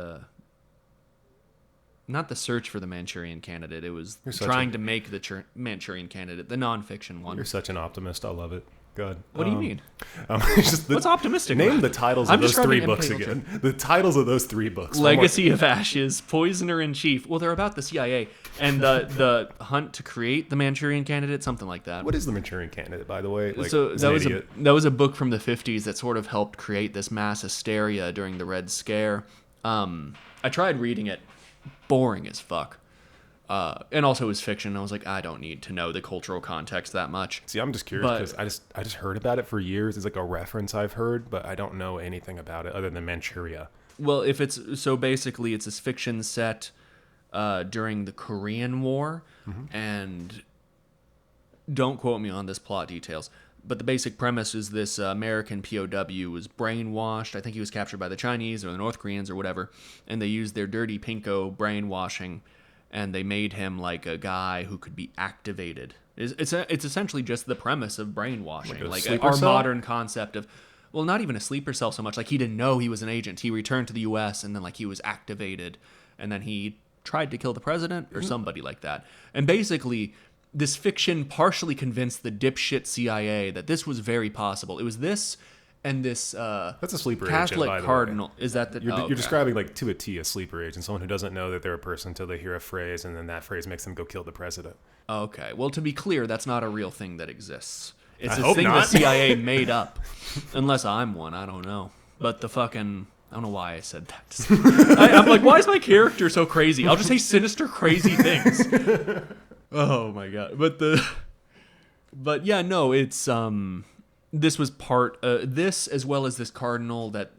not The Search for the Manchurian Candidate. It was Trying to Make the Manchurian Candidate, the nonfiction one. You're such an optimist. I love it. Good. What do you mean? What's optimistic Name about the it? titles I'm of those just 3 rubbing books impaled again. The titles of those 3 books. Legacy of Ashes, Poisoner in Chief. Well, they're about the CIA and the hunt to create the Manchurian Candidate, something like that. What is the Manchurian Candidate, by the way? Like, So that was a book from the 50s that sort of helped create this mass hysteria during the Red Scare. I tried reading it, boring as fuck. And also it was fiction. I was like, I don't need to know the cultural context that much. See, I'm just curious because I just heard about it for years. It's like a reference I've heard, but I don't know anything about it other than Manchuria. Well, basically it's this fiction set during the Korean War, and don't quote me on this plot details, but the basic premise is this American POW was brainwashed. I think he was captured by the Chinese or the North Koreans or whatever, and they used their dirty pinko brainwashing, and they made him like a guy who could be activated. It's essentially just the premise of brainwashing, like our modern concept of, well, not even a sleeper cell so much. Like he didn't know he was an agent. He returned to the U.S. and then like he was activated, and then he tried to kill the president or somebody like that. And basically, this fiction partially convinced the dipshit CIA that this was very possible. It was this. And this that's a sleeper Catholic agent, by the cardinal. way. Is that the... You're describing like to a T a sleeper agent, someone who doesn't know that they're a person until they hear a phrase, and then that phrase makes them go kill the president. Okay. Well, to be clear, that's not a real thing that exists. It's I a hope thing not. the CIA made up. Unless I'm one, I don't know. But the fucking... I don't know why I said that. I'm like, why is my character so crazy? I'll just say sinister, crazy things. Oh my god. But yeah, no, it's this was part this as well as this cardinal that,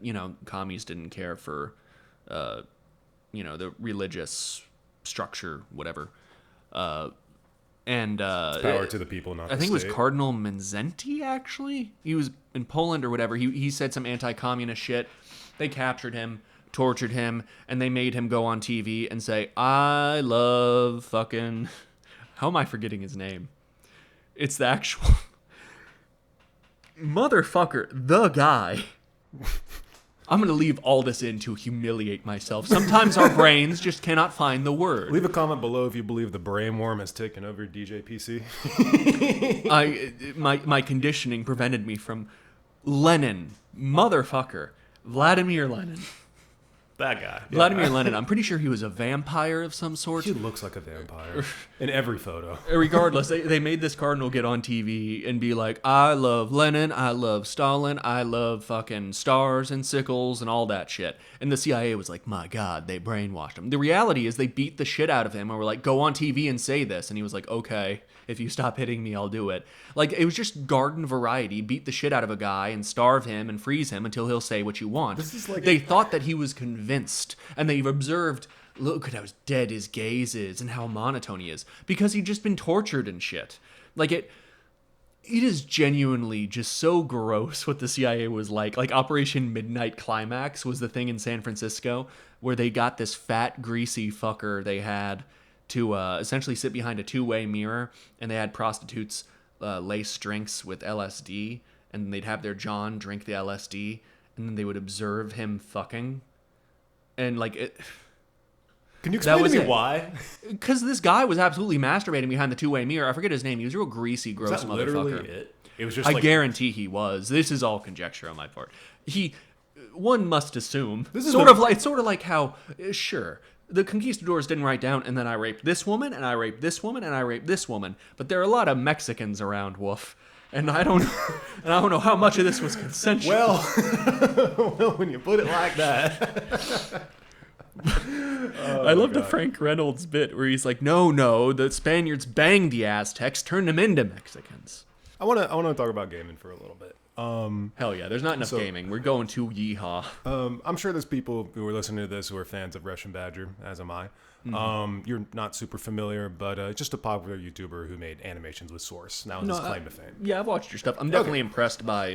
commies didn't care for the religious structure, whatever. And Power to the people, not I think the it was Cardinal Mindszenty, actually. He was in Poland or whatever. He said some anti-communist shit. They captured him, tortured him, and they made him go on TV and say, I love fucking... How am I forgetting his name? It's the actual... Motherfucker, the guy. I'm going to leave all this in to humiliate myself. Sometimes our brains just cannot find the word. Leave a comment below if you believe the brain worm has taken over DJ PC. My conditioning prevented me from Lenin. Motherfucker. Vladimir Lenin. That guy. Yeah. Vladimir Lenin. I'm pretty sure he was a vampire of some sort. He looks like a vampire in every photo. Regardless, they made this cardinal get on TV and be like, I love Lenin, I love Stalin, I love fucking stars and sickles and all that shit. And the CIA was like, my God, they brainwashed him. The reality is they beat the shit out of him and were like, go on TV and say this. And he was like, okay, if you stop hitting me, I'll do it. Like, it was just garden variety. Beat the shit out of a guy and starve him and freeze him until he'll say what you want. They thought that he was convinced, and they've observed, look at how dead his gaze is and how monotone he is, because he'd just been tortured and shit. Like, it is genuinely just so gross what the CIA was like. Like, Operation Midnight Climax was the thing in San Francisco where they got this fat, greasy fucker they had to essentially sit behind a two-way mirror, and they had prostitutes lace drinks with LSD, and they'd have their John drink the LSD, and then they would observe him fucking. And, like, it... Can you explain to me why? Because this guy was absolutely masturbating behind the two-way mirror. I forget his name. He was a real greasy, gross motherfucker. Literally it? It was just I guarantee he was. This is all conjecture on my part. One must assume. This is it's sort of like how, sure, the conquistadors didn't write down, and then I raped this woman, and I raped this woman, and I raped this woman. But there are a lot of Mexicans around, Wolf. And I don't know how much of this was consensual. Well, when you put it like that. I love the Frank Reynolds bit where he's like, no, the Spaniards banged the Aztecs, turned them into Mexicans. I want to talk about gaming for a little bit. Hell yeah, there's not enough gaming. We're going to Yeehaw. I'm sure there's people who are listening to this who are fans of Russian Badger, as am I. You're not super familiar, but just a popular YouTuber who made animations with Source. Now his claim to fame. Yeah, I've watched your stuff. I'm definitely impressed by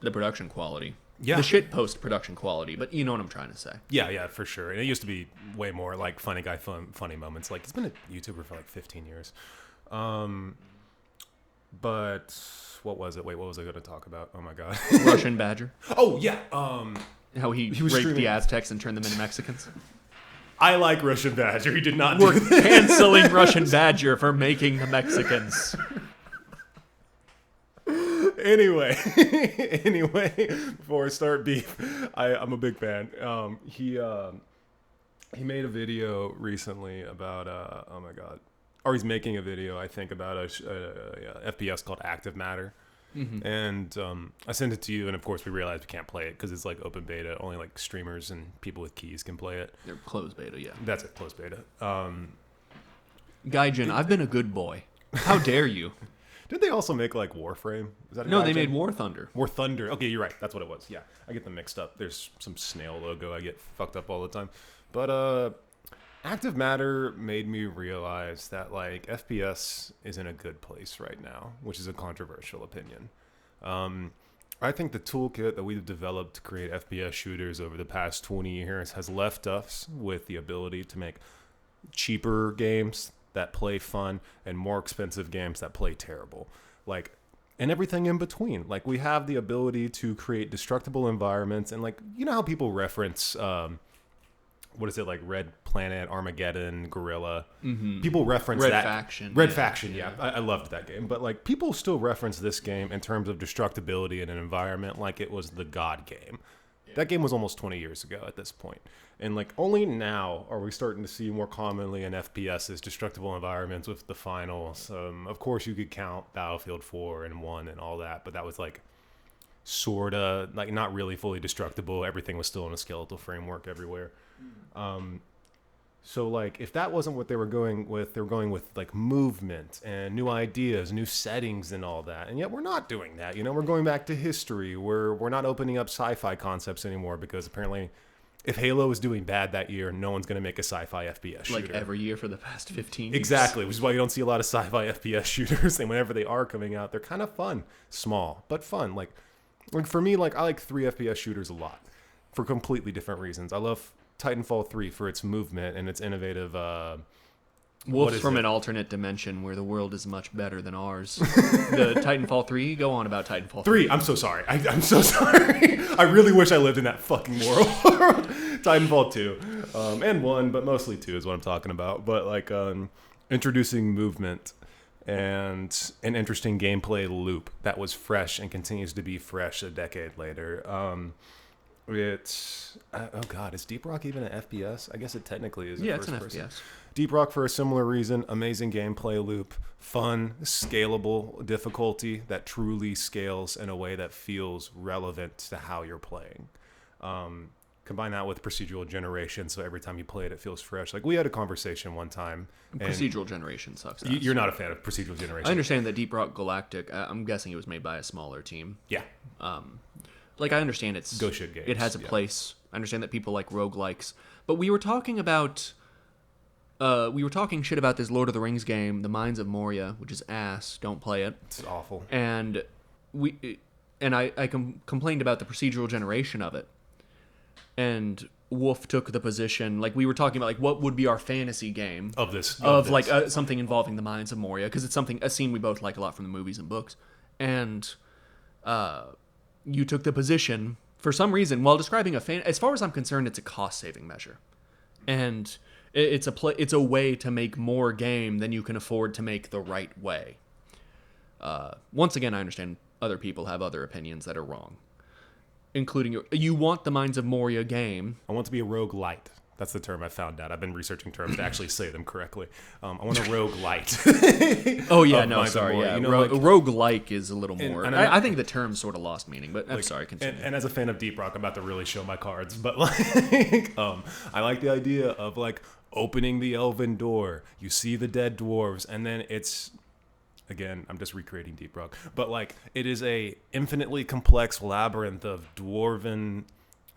the production quality. Yeah. The shit post production quality, but you know what I'm trying to say. Yeah, for sure. And it used to be way more like funny guy funny moments. Like, he's been a YouTuber for like 15 years. But what was it? Wait, what was I going to talk about? Oh my god. Russian Badger. Oh yeah. How he raped streaming the Aztecs and turned them into Mexicans. I like Russian Badger. He did not. We're canceling Russian Badger for making the Mexicans. Anyway, before I start beef, I'm a big fan. He made a video recently about oh my god, or he's making a video, I think, about a FPS called Active Matter. And I sent it to you, and of course we realized we can't play it because it's like open beta. Only like streamers and people with keys can play it. They're closed beta, yeah. That's it, closed beta. Gaijin, I've been a good boy. How dare you? Did they also make like Warframe? Is that No, they made War Thunder. War Thunder. Okay, you're right. That's what it was. Yeah, I get them mixed up. There's some snail logo. I get fucked up all the time. But Active Matter made me realize that like FPS is in a good place right now, which is a controversial opinion. I think the toolkit that we've developed to create FPS shooters over the past 20 years has left us with the ability to make cheaper games that play fun and more expensive games that play terrible, like, and everything in between. Like, we have the ability to create destructible environments, and like, you know how people reference what is it, like Red Planet, Armageddon, Guerrilla. People reference Red that. Faction. Red Faction, yeah. I loved that game. But like, people still reference this game in terms of destructibility in an environment like it was the God game. That game was almost 20 years ago at this point. And like, only now are we starting to see more commonly in FPSs destructible environments with the finals. Of course, you could count Battlefield 4 and 1 and all that, but that was like sorta like not really fully destructible. Everything was still in a skeletal framework everywhere. So like, if that wasn't what they were going with like movement and new ideas, new settings and all that. And yet we're not doing that. You know, we're going back to history. We're not opening up sci-fi concepts anymore because apparently if Halo is doing bad that year, no one's going to make a sci-fi FPS shooter. Like every year for the past 15 years. Exactly, which is why you don't see a lot of sci-fi FPS shooters. And whenever they are coming out, they're kind of fun. Small, but fun. Like for me, like I like 3 FPS shooters a lot for completely different reasons. I love Titanfall 3 for its movement and its innovative... Wolves from an alternate dimension where the world is much better than ours. The Titanfall 3? Go on about Titanfall 3. I'm so sorry. I'm so sorry. I really wish I lived in that fucking world. Titanfall 2. And 1, but mostly 2 is what I'm talking about. But like introducing movement and an interesting gameplay loop that was fresh and continues to be fresh a decade later. It's oh god, is Deep Rock even an FPS? I guess it technically is. Yeah, it's an FPS. Deep Rock, for a similar reason, amazing gameplay loop, fun, scalable difficulty that truly scales in a way that feels relevant to how you're playing. Combine that with procedural generation, so every time you play it, it feels fresh. Like, we had a conversation one time. Procedural generation sucks. You're not a fan of procedural generation. I understand that Deep Rock Galactic, I'm guessing it was made by a smaller team. Yeah. Like, I understand it's... Go shit games. It has a place. I understand that people like roguelikes. But we were talking about... we were talking shit about this Lord of the Rings game, The Mines of Moria, which is ass. Don't play it. It's awful. And I complained about the procedural generation of it. And Wolf took the position, like, we were talking about, like, what would be our fantasy game of this, like something involving the Mines of Moria, because it's a scene we both like a lot from the movies and books. And you took the position for some reason while describing as far as I'm concerned, it's a cost-saving measure, and it's a way to make more game than you can afford to make the right way. Once again, I understand other people have other opinions that are wrong, including you want the Mines of Moria game. I want it to be a roguelite. That's the term I found out. I've been researching terms to actually say them correctly. I want a roguelite. Oh yeah, no, sorry. Yeah, you know, roguelike is a little more. and I think the term sort of lost meaning, but I'm sorry. Continue. And as a fan of Deep Rock, I'm about to really show my cards. But like, I like the idea of like opening the elven door. You see the dead dwarves, and then it's. Again, I'm just recreating Deep Rock, but like it is a infinitely complex labyrinth of dwarven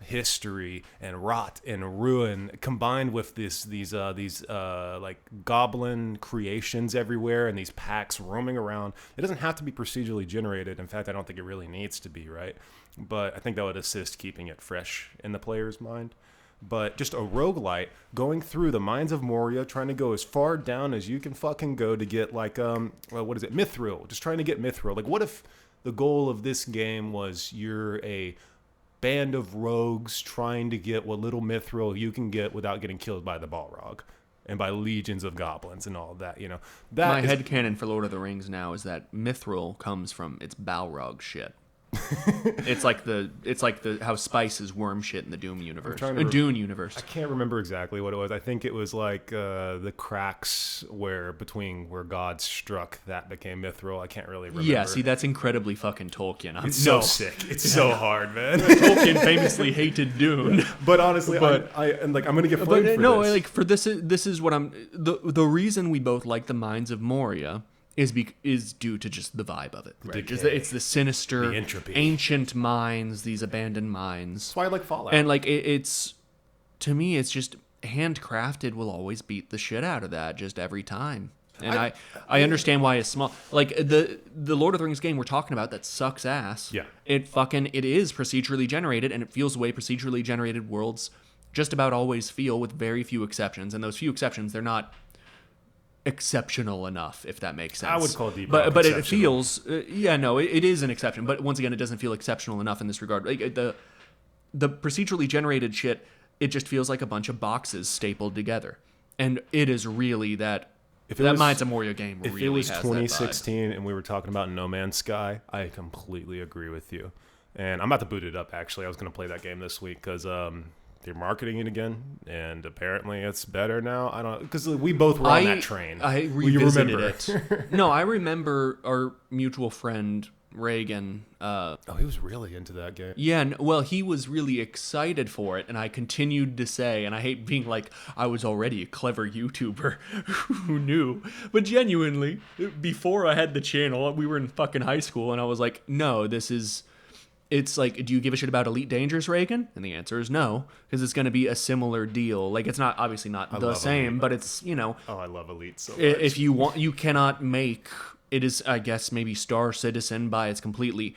history and rot and ruin combined with these like goblin creations everywhere and these packs roaming around. It doesn't have to be procedurally generated. In fact, I don't think it really needs to be, right? But I think that would assist keeping it fresh in the player's mind. But just a roguelite going through the mines of Moria, trying to go as far down as you can fucking go to get like what is it, Mithril? Just trying to get Mithril. Like, what if the goal of this game was you're a band of rogues trying to get what little Mithril you can get without getting killed by the Balrog and by legions of goblins and all of that, you know? My headcanon for Lord of the Rings now is that Mithril comes from its Balrog shit. It's like the how Spice is worm shit in the Doom universe. Dune universe. I can't remember exactly what it was. I think it was like the cracks where God struck that became Mithril. I can't really remember. Yeah, see, that's incredibly fucking Tolkien. It's so sick. It's so hard, man. Tolkien famously hated Dune. But honestly, I'm gonna get flamed for no, this. like for this is what I'm. The reason we both like the Mines of Moria is due to just the vibe of it. Right? It's the sinister, the entropy, ancient mines, these abandoned mines. That's why I like Fallout. And like it's, to me, it's just handcrafted will always beat the shit out of that just every time. And I understand why it's small. Like the Lord of the Rings game we're talking about that sucks ass. Yeah. It is procedurally generated, and it feels the way procedurally generated worlds just about always feel, with very few exceptions. And those few exceptions, they're not exceptional enough, if that makes sense. I would call Deep Rock but it feels it is an exception, but once again, it doesn't feel exceptional enough in this regard. Like the procedurally generated shit, it just feels like a bunch of boxes stapled together, and it is really that Mines of Moria game really has that vibe. If it was 2016 and we were talking about No Man's Sky, I completely agree with you, and I'm about to boot it up. Actually, I was going to play that game this week because they're marketing it again, and apparently it's better now. I don't, because we both were on that train. I revisited it. No, I remember our mutual friend Reagan. He was really into that game. Yeah, well, he was really excited for it, and I continued to say, and I hate being like, I was already a clever YouTuber who knew, but genuinely, before I had the channel, we were in fucking high school, and I was like, no, it's like, do you give a shit about Elite Dangerous, Reagan? And the answer is no, because it's going to be a similar deal. Like, it's not obviously not the same, Elite. but it's, you know. Oh, I love Elite so much. If you want, you cannot make, it is, I guess, maybe Star Citizen by its completely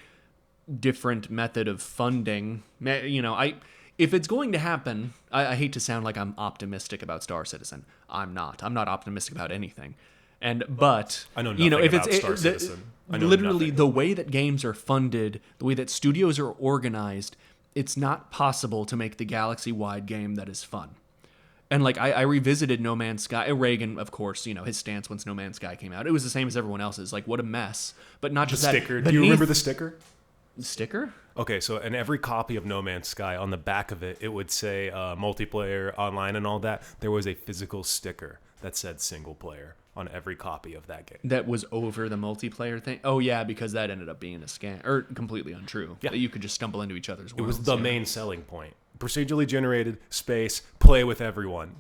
different method of funding. You know, if it's going to happen, I hate to sound like I'm optimistic about Star Citizen. I'm not optimistic about anything. But I know nothing about Star Citizen. Literally, the way that games are funded, the way that studios are organized, it's not possible to make the galaxy-wide game that is fun. And like I revisited No Man's Sky. Reagan, of course, you know, his stance once No Man's Sky came out, it was the same as everyone else's. Like, what a mess. But not just the that. Sticker. Do you remember the sticker? Sticker? Okay, so in every copy of No Man's Sky, on the back of it, it would say multiplayer, online, and all that. There was a physical sticker that said single player on every copy of that game. That was over the multiplayer thing? Oh, yeah, because that ended up being a scam. Or completely untrue. Yeah. You could just stumble into each other's worlds. It was the main selling point. Procedurally generated, space, play with everyone.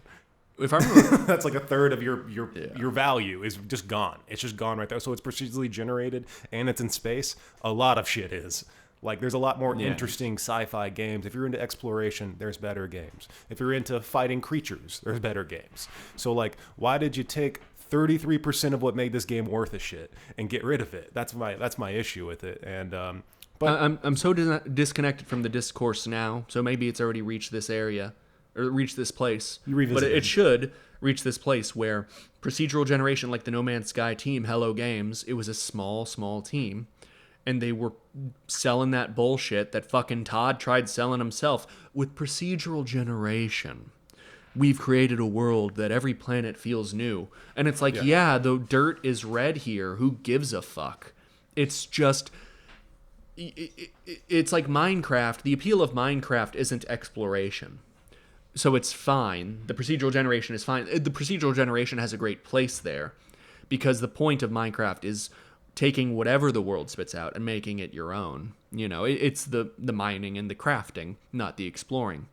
If I remember, that's like a third of your value is just gone. It's just gone right there. So it's procedurally generated and it's in space. A lot of shit is. Like, there's a lot more interesting sci-fi games. If you're into exploration, there's better games. If you're into fighting creatures, there's better games. So, like, why did you take 33% of what made this game worth a shit and get rid of it? That's my issue with it. And but I'm so disconnected from the discourse now. So maybe it's already reached this area or reached this place. But it should reach this place where procedural generation, like the No Man's Sky team, Hello Games, it was a small team. And they were selling that bullshit that fucking Todd tried selling himself. With procedural generation, we've created a world that every planet feels new. And it's like, the dirt is red here. Who gives a fuck? It's just... It's like Minecraft. The appeal of Minecraft isn't exploration. So it's fine. The procedural generation is fine. The procedural generation has a great place there because the point of Minecraft is taking whatever the world spits out and making it your own. It's the mining and the crafting, not the exploring.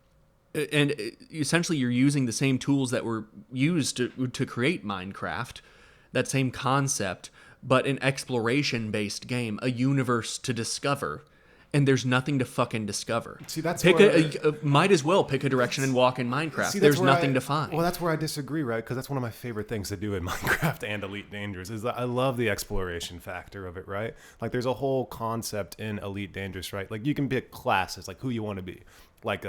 And essentially you're using the same tools that were used to create Minecraft, that same concept, but an exploration-based game, a universe to discover. And there's nothing to fucking discover. See, that's might as well pick a direction and walk in Minecraft. There's nothing to find. Well, that's where I disagree, right? Because that's one of my favorite things to do in Minecraft and Elite Dangerous is that I love the exploration factor of it, right? Like, there's a whole concept in Elite Dangerous, right? Like, you can pick classes, like who you want to be, like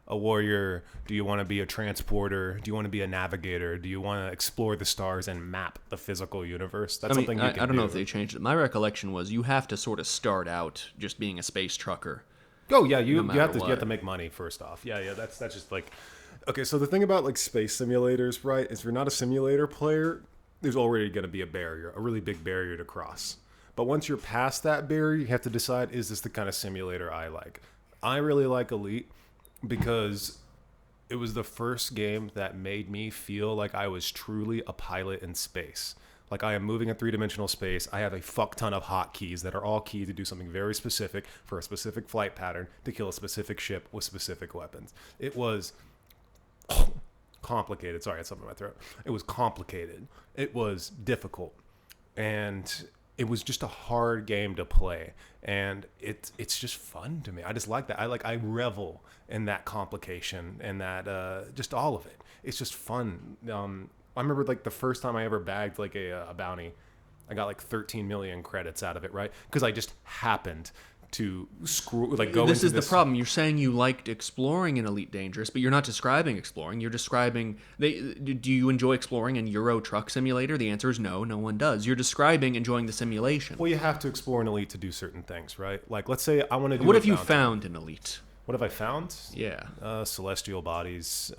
a warrior. Do you want to be a transporter? Do you want to be a navigator? Do you want to explore the stars and map the physical universe? That's something you can do. I don't know if they changed it. My recollection was you have to sort of start out just being a space trucker. Oh yeah, you have to make money first off. Yeah, that's just like, okay. So the thing about like space simulators, right, is if you're not a simulator player, there's already going to be a barrier, a really big barrier to cross. But once you're past that barrier, you have to decide, is this the kind of simulator I like? I really like Elite because it was the first game that made me feel like I was truly a pilot in space. Like, I am moving in three-dimensional space. I have a fuck ton of hotkeys that are all key to do something very specific for a specific flight pattern to kill a specific ship with specific weapons. It was complicated. Sorry, I had something in my throat. It was complicated. It was difficult. And it was just a hard game to play, and it's just fun to me. I just like that. I revel in that complication and that just all of it. It's just fun. I remember like the first time I ever bagged like a bounty, I got like 13 million credits out of it, right? Because I just happened to go. This is the problem. You're saying you liked exploring in Elite Dangerous, but you're not describing exploring. You're describing. Do you enjoy exploring in Euro Truck Simulator? The answer is no. No one does. You're describing enjoying the simulation. Well, you have to explore in Elite to do certain things, right? Like, let's say I want to do. What have you found in Elite? What have I found? Yeah. Celestial bodies,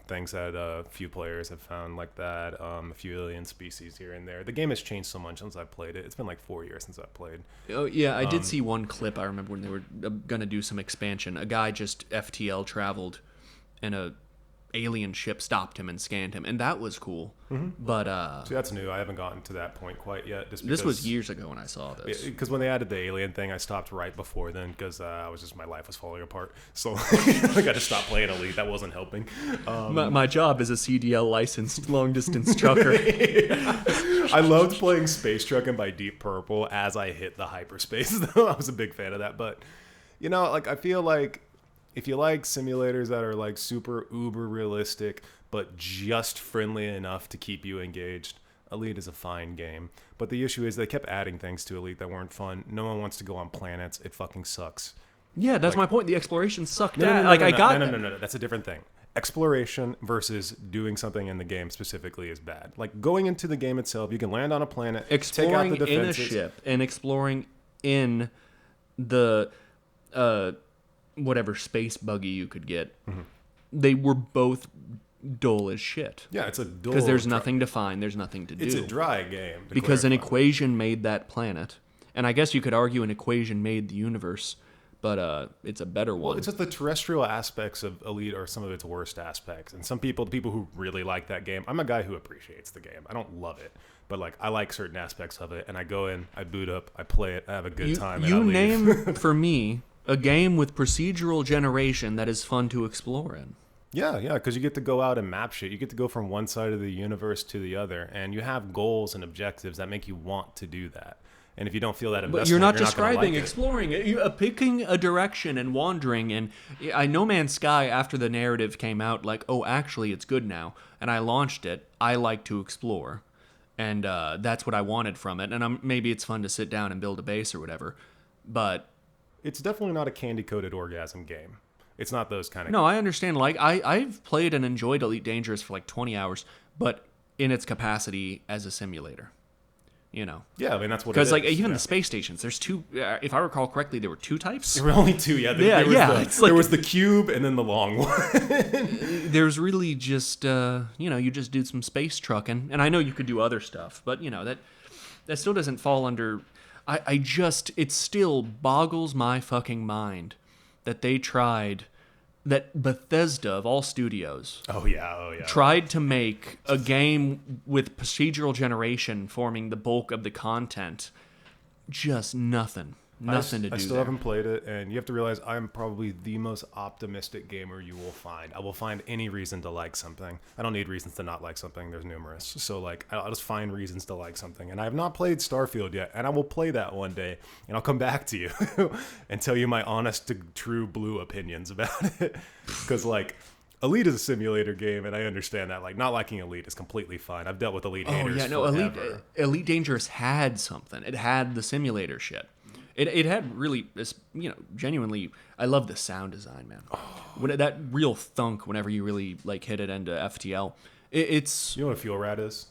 things that a few players have found like that, a few alien species here and there. The game has changed so much since I played it. It's been like 4 years since I played. Oh, yeah, I did see one clip. I remember when they were going to do some expansion. A guy just FTL traveled and a alien ship stopped him and scanned him, and that was cool. Mm-hmm. But see, that's new. I haven't gotten to that point quite yet. This was years ago when I saw this. Because when they added the alien thing, I stopped right before then because my life was falling apart. So I got to stop playing Elite. That wasn't helping. My job is a CDL licensed long distance trucker. I loved playing Space Truckin' by Deep Purple as I hit the hyperspace. Though I was a big fan of that. But like I feel like, if you like simulators that are like super uber realistic, but just friendly enough to keep you engaged, Elite is a fine game. But the issue is they kept adding things to Elite that weren't fun. No one wants to go on planets. It fucking sucks. Yeah, that's my point. The exploration sucked. No, that's a different thing. Exploration versus doing something in the game specifically is bad. Like, going into the game itself, you can land on a planet, exploring take out the defenses. In a ship and exploring in the whatever space buggy you could get. Mm-hmm. They were both dull as shit. Yeah, it's a dull... Because there's nothing to find, there's nothing to do. It's a dry game. Because an equation made that planet. And I guess you could argue an equation made the universe, but it's a better one. Well, it's just the terrestrial aspects of Elite are some of its worst aspects. And the people who really like that game... I'm a guy who appreciates the game. I don't love it. But like, I like certain aspects of it. And I go in, I boot up, I play it, I have a good time, and I leave. Name, for me... a game with procedural generation that is fun to explore in. Yeah, because you get to go out and map shit. You get to go from one side of the universe to the other, and you have goals and objectives that make you want to do that. And if you don't feel that investment, but you're not describing like exploring. You're picking a direction and wandering. And No Man's Sky, after the narrative came out, like, oh, actually, it's good now, and I launched it. I like to explore, and that's what I wanted from it. And maybe it's fun to sit down and build a base or whatever, but it's definitely not a candy-coated orgasm game. It's not those kind of... No, I understand. Like, I've played and enjoyed Elite Dangerous for like 20 hours, but in its capacity as a simulator. Yeah, I mean, that's what it is. Because, like, even the space stations, there's two... if I recall correctly, there were two types? There were only two, yeah. There was the cube and then the long one. There's really just, you just do some space trucking. And I know you could do other stuff, but, that still doesn't fall under... it still boggles my fucking mind that they tried that Bethesda, of all studios, Oh yeah. tried to make a game with procedural generation forming the bulk of the content. Just nothing to do I still there. haven't played it, and you have to realize I'm probably the most optimistic gamer you will find. I will find any reason to like something. I don't need reasons to not like something. There's numerous. So like, I'll just find reasons to like something. And I have not played Starfield yet, and I will play that one day, and I'll come back to you and tell you my honest to true blue opinions about it. Because like, Elite is a simulator game, and I understand that. Like, not liking Elite is completely fine. I've dealt with Elite haters forever. Elite Dangerous had something. It had the simulator shit. It had really, genuinely, I love the sound design, man. When that real thunk whenever you really like hit it into FTL. It's You know what a fuel rat is?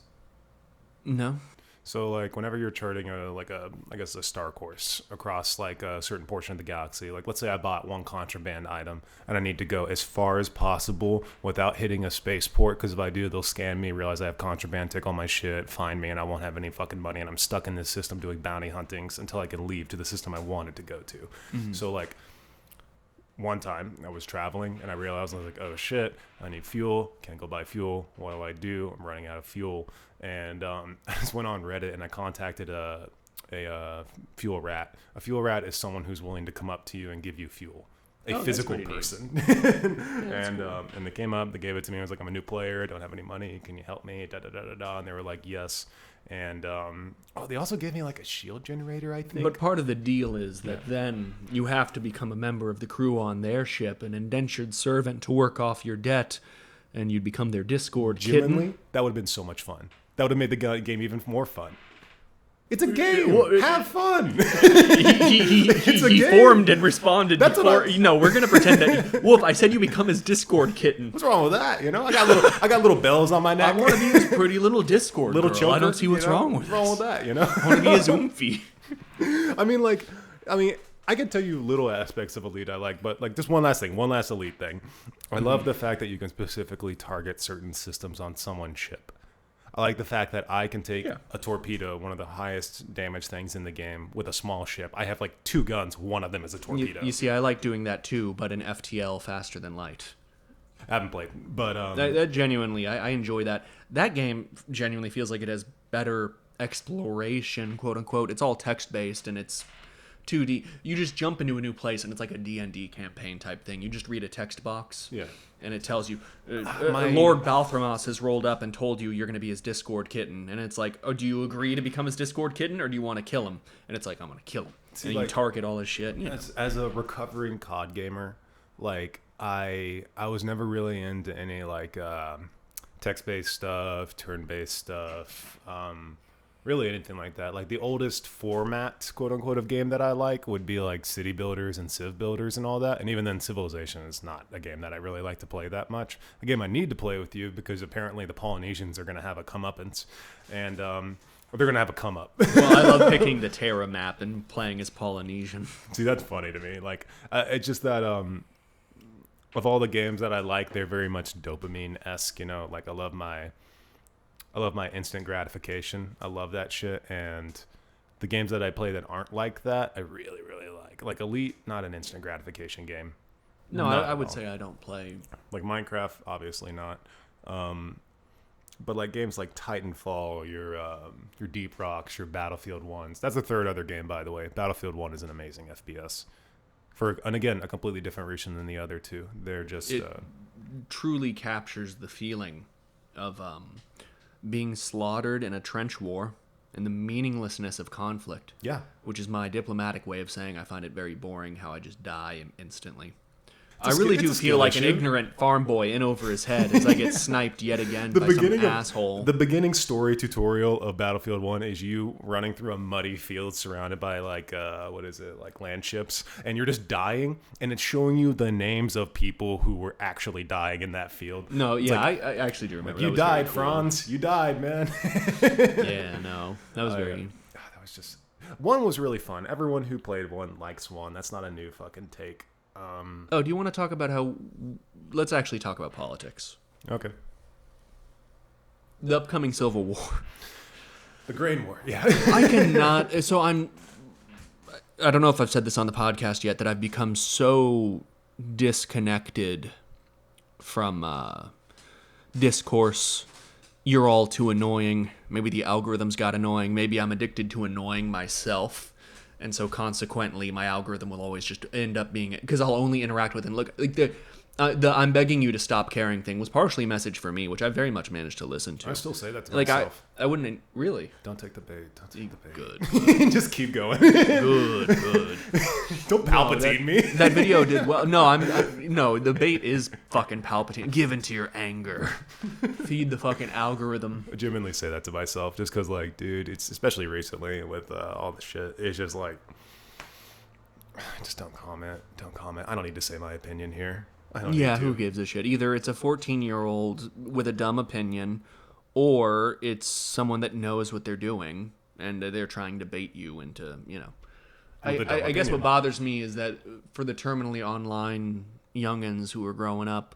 no. So like whenever you're charting a star course across like a certain portion of the galaxy, like let's say I bought one contraband item and I need to go as far as possible without hitting a spaceport, because if I do, they'll scan me, realize I have contraband, take all my shit, find me, and I won't have any fucking money, and I'm stuck in this system doing bounty huntings until I can leave to the system I wanted to go to. Mm-hmm. So like one time I was traveling and I realized, I was like, oh shit, I need fuel, can't go buy fuel, what do? I'm running out of fuel. And I just went on Reddit and I contacted a fuel rat. A fuel rat is someone who's willing to come up to you and give you fuel. A physical person. And they came up, they gave it to me. I was like, I'm a new player, don't have any money, can you help me? And they were like, yes. And they also gave me like a shield generator, I think. But part of the deal is that then you have to become a member of the crew on their ship, an indentured servant to work off your debt, and you'd become their Discord kitten. That would have been so much fun. That would have made the game even more fun. It's a game. Have fun. He formed and responded. That's before. We're gonna pretend that. Wolf, I said you become his Discord kitten. What's wrong with that? I got little bells on my neck. I want to be his pretty little Discord little girl. choker, I don't see what's wrong with that. I want to be his oomphy. I can tell you little aspects of Elite I like, but like just one last Elite thing. I love the fact that you can specifically target certain systems on someone's ship. I like the fact that I can take a torpedo, one of the highest damage things in the game, with a small ship. I have like 2 guns. One of them is a torpedo. You see, I like doing that too, but in FTL, faster than light. I haven't played, but that genuinely, I enjoy that. That game genuinely feels like it has better exploration, quote unquote. It's all text based and it's 2D. You just jump into a new place and it's like a D&D campaign type thing. You just read a text box. Yeah. And it tells you, Lord Balthramas has rolled up and told you you're going to be his Discord kitten. And it's like, oh, do you agree to become his Discord kitten or do you want to kill him? And it's like, I'm going to kill him. See, and you target all his shit. As a recovering COD gamer, like I was never really into any like text-based stuff, turn-based stuff, really anything like that. Like the oldest format, quote unquote, of game that I like would be like City Builders and Civ Builders and all that. And even then, Civilization is not a game that I really like to play that much. A game I need to play with you because apparently the Polynesians are going to have a comeuppance, and or they're going to have a come up. Well, I love picking the Terra map and playing as Polynesian. See, that's funny to me. Like it's just that of all the games that I like, they're very much dopamine-esque. Like I love my instant gratification. I love that shit. And the games that I play that aren't like that, I really, really like. Like Elite, not an instant gratification game. No, I would say I don't play. Like Minecraft, obviously not. But like games like Titanfall, your Deep Rocks, your Battlefield 1s. That's the third other game, by the way. Battlefield 1 is an amazing FPS. And again, a completely different reason than the other two. They're just... It truly captures the feeling of... being slaughtered in a trench war and the meaninglessness of conflict. Yeah. Which is my diplomatic way of saying I find it very boring how I just die instantly. I really do feel like an ignorant farm boy in over his head as I get sniped yet again by some asshole. The beginning story tutorial of Battlefield 1 is you running through a muddy field surrounded by like land ships, and you're just dying, and it's showing you the names of people who were actually dying in that field. No, yeah, I actually do remember. Like, you died, Franz. You died, man. Yeah, no. That was very... That was just... 1 was really fun. Everyone who played 1 likes 1. That's not a new fucking take. Do you want to talk about how... Let's actually talk about politics. Okay. The upcoming Civil War. The Grain War, yeah. I cannot... So I don't know if I've said this on the podcast yet, that I've become so disconnected from discourse. You're all too annoying. Maybe the algorithms got annoying. Maybe I'm addicted to annoying myself. And so consequently, my algorithm will always just end up being... Because I'll only interact with... And look, like the I'm begging you to stop caring thing was partially a message for me, which I very much managed to listen to. I still say that to like myself. I wouldn't... Really? Don't take the bait. Don't take the bait. Good. Just keep going. Good. Don't Palpatine me. That video did well. No, no, the bait is fucking Palpatine. Give into your anger. Feed the fucking algorithm. I genuinely say that to myself just because, like, dude, it's especially recently with all the shit. It's just like, just don't comment. Don't comment. I don't need to say my opinion here. Yeah, who gives a shit? Either it's a 14-year-old with a dumb opinion, or it's someone that knows what they're doing, and they're trying to bait you into, you know. I guess what bothers me is that for the terminally online youngins who are growing up,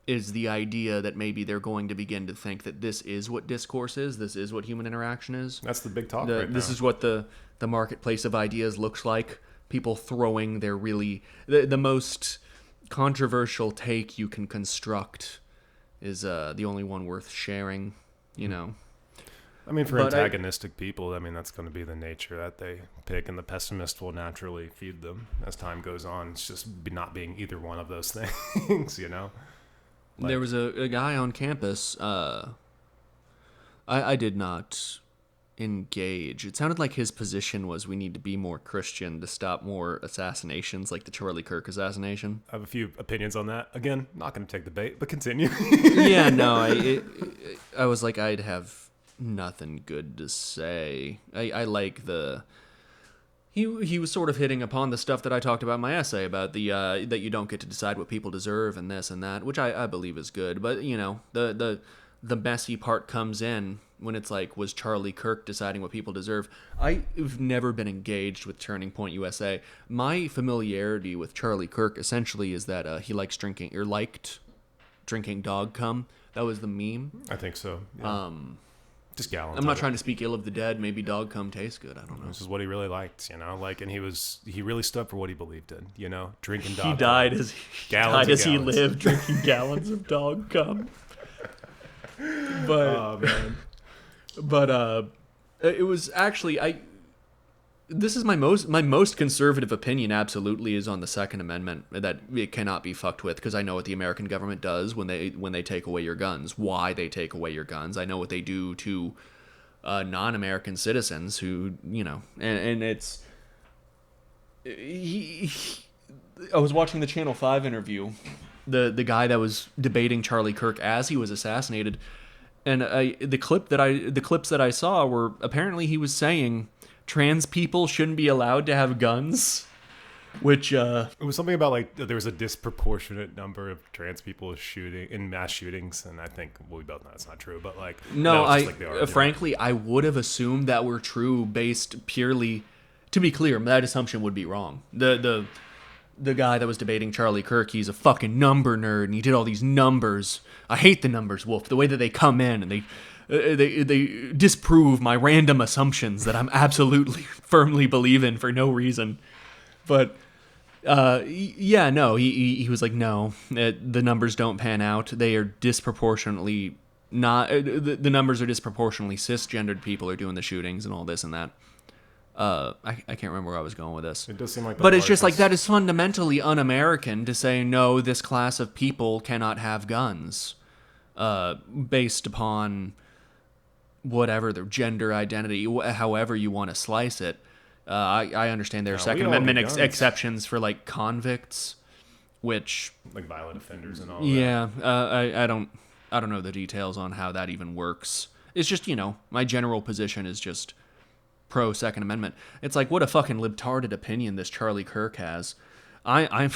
is the idea that maybe they're going to begin to think that this is what discourse is, this is what human interaction is. That's the big talk right now. This is what the marketplace of ideas looks like. People throwing their really... The most controversial take you can construct is the only one worth sharing, you know. I mean, for antagonistic people, I mean, that's going to be the nature that they pick, and the pessimist will naturally feed them as time goes on. It's just not being either one of those things, you know? Like, there was a guy on campus, I did not engage. It sounded like his position was we need to be more Christian to stop more assassinations, like the Charlie Kirk assassination. I have a few opinions on that. Again, not going to take the bait, but continue. Yeah, no, I was like, I'd have nothing good to say. I like the... He was sort of hitting upon the stuff that I talked about in my essay about the that you don't get to decide what people deserve and this and that, which I believe is good. But, you know, the messy part comes in when it's like, was Charlie Kirk deciding what people deserve? I've never been engaged with Turning Point USA. My familiarity with Charlie Kirk essentially is that he liked drinking dog cum. That was the meme. I think so. Yeah. Just gallons. I'm not trying to speak ill of the dead. Maybe dog cum tastes good. I don't know. This is what he really liked, you know. Like, and he really stood for what he believed in, you know. Drinking dog. He died as he lived, drinking gallons of dog cum. But oh man. But it was actually this is my most conservative opinion. Absolutely, is on the Second Amendment, that it cannot be fucked with, because I know what the American government does when they take away your guns, why they take away your guns. I know what they do to non-American citizens who, you know, and it's I was watching the Channel 5 interview, the guy that was debating Charlie Kirk as he was assassinated, and the clips that I saw were apparently he was saying trans people shouldn't be allowed to have guns, which it was something about like there was a disproportionate number of trans people shooting in mass shootings, and I think we both know that's not true, but like frankly I would have assumed that were true based purely, to be clear, that assumption would be wrong. The guy that was debating Charlie Kirk, he's a fucking number nerd, and he did all these numbers. I hate the numbers, Wolf. The way that they come in and they disprove my random assumptions that I'm absolutely firmly believe in for no reason. But yeah, no, he was like, no, the numbers don't pan out. They are disproportionately not. The numbers are disproportionately cisgendered people are doing the shootings and all this and that. I can't remember where I was going with this. It does seem like, but it's just like that is fundamentally un-American to say no. This class of people cannot have guns, based upon whatever their gender identity, however you want to slice it. I understand there are Second Amendment exceptions for like convicts, which like violent offenders and all. Yeah, I don't know the details on how that even works. It's just, you know, my general position is just pro Second Amendment. It's like, what a fucking libtarded opinion this Charlie Kirk has. I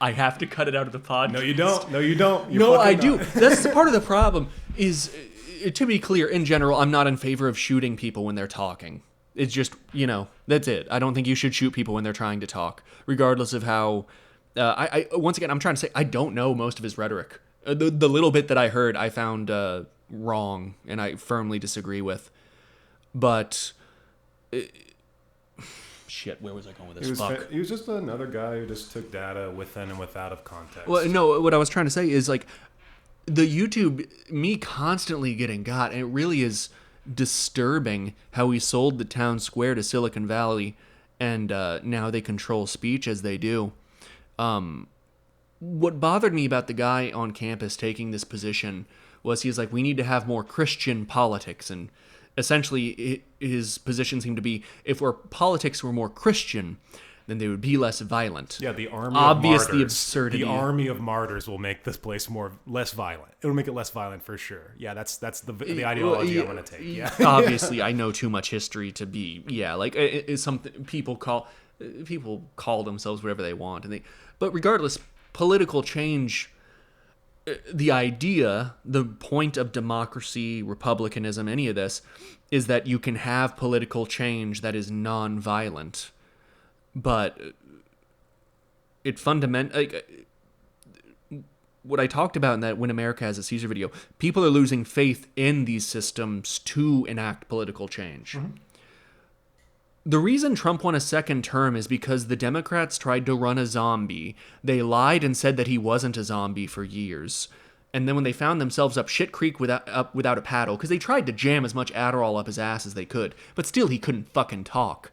have to cut it out of the pod. No, you don't. No, you don't. No, I do. That's part of the problem. Is, to be clear, in general, I'm not in favor of shooting people when they're talking. It's just, you know, that's it. I don't think you should shoot people when they're trying to talk, regardless of how. Once again, I'm trying to say I don't know most of his rhetoric. The little bit that I heard, I found wrong, and I firmly disagree with. But shit, where was I going with this? He was just another guy who just took data within and without of context. Well, no, what I was trying to say is like the YouTube, me constantly getting got, and it really is disturbing how he sold the town square to Silicon Valley, and now they control speech as they do. What bothered me about the guy on campus taking this position was he's like, we need to have more Christian politics, and essentially his position seemed to be, if our politics were more Christian, then they would be less violent. Yeah, the army Obvious of martyrs. the absurdity. The army of martyrs will make this place less violent. It'll make it less violent for sure. Yeah, that's the ideology I want to take. Yeah. Obviously, I know too much history to be like it's something people call themselves whatever they want, but regardless, political change. The idea, the point of democracy, republicanism, any of this, is that you can have political change that is non-violent. But it what I talked about in that When America Has a Caesar video, people are losing faith in these systems to enact political change. Mm-hmm. The reason Trump won a second term is because the Democrats tried to run a zombie. They lied and said that he wasn't a zombie for years. And then when they found themselves up shit creek without a paddle, because they tried to jam as much Adderall up his ass as they could, but still he couldn't fucking talk.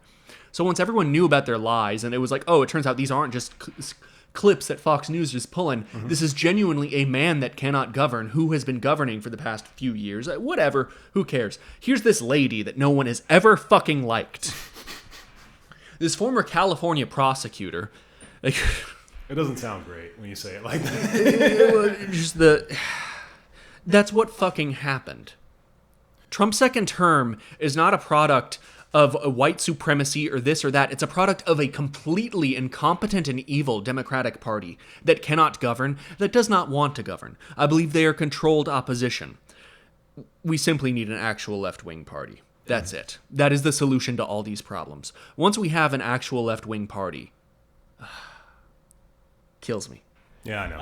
So once everyone knew about their lies, and it was like, oh, it turns out these aren't just clips that Fox News is pulling. Mm-hmm. This is genuinely a man that cannot govern, who has been governing for the past few years. Whatever, who cares? Here's this lady that no one has ever fucking liked. This former California prosecutor, like, it doesn't sound great when you say it like that. That's what fucking happened. Trump's second term is not a product of a white supremacy or this or that. It's a product of a completely incompetent and evil Democratic Party that cannot govern, that does not want to govern. I believe they are controlled opposition. We simply need an actual left-wing party. That's it. That is the solution to all these problems. Once we have an actual left-wing party, kills me. Yeah, I know.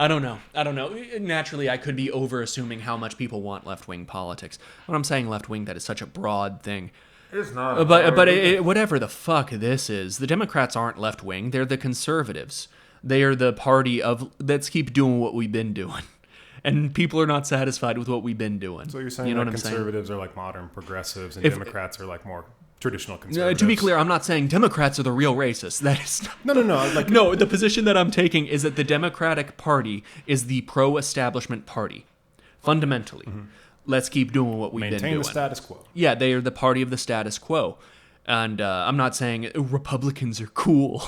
I don't know. Naturally, I could be over-assuming how much people want left-wing politics. When I'm saying left-wing, that is such a broad thing. It's not. But whatever the fuck this is, the Democrats aren't left-wing. They're the conservatives. They are the party of, let's keep doing what we've been doing. And people are not satisfied with what we've been doing. So you're saying that conservatives are like modern progressives and Democrats are like more traditional conservatives? To be clear, I'm not saying Democrats are the real racists. That is not, No. No, the position that I'm taking is that the Democratic Party is the pro-establishment party. Fundamentally. Mm-hmm. Let's keep doing what we've been doing. Maintain the status quo. Yeah, they are the party of the status quo. And I'm not saying Republicans are cool.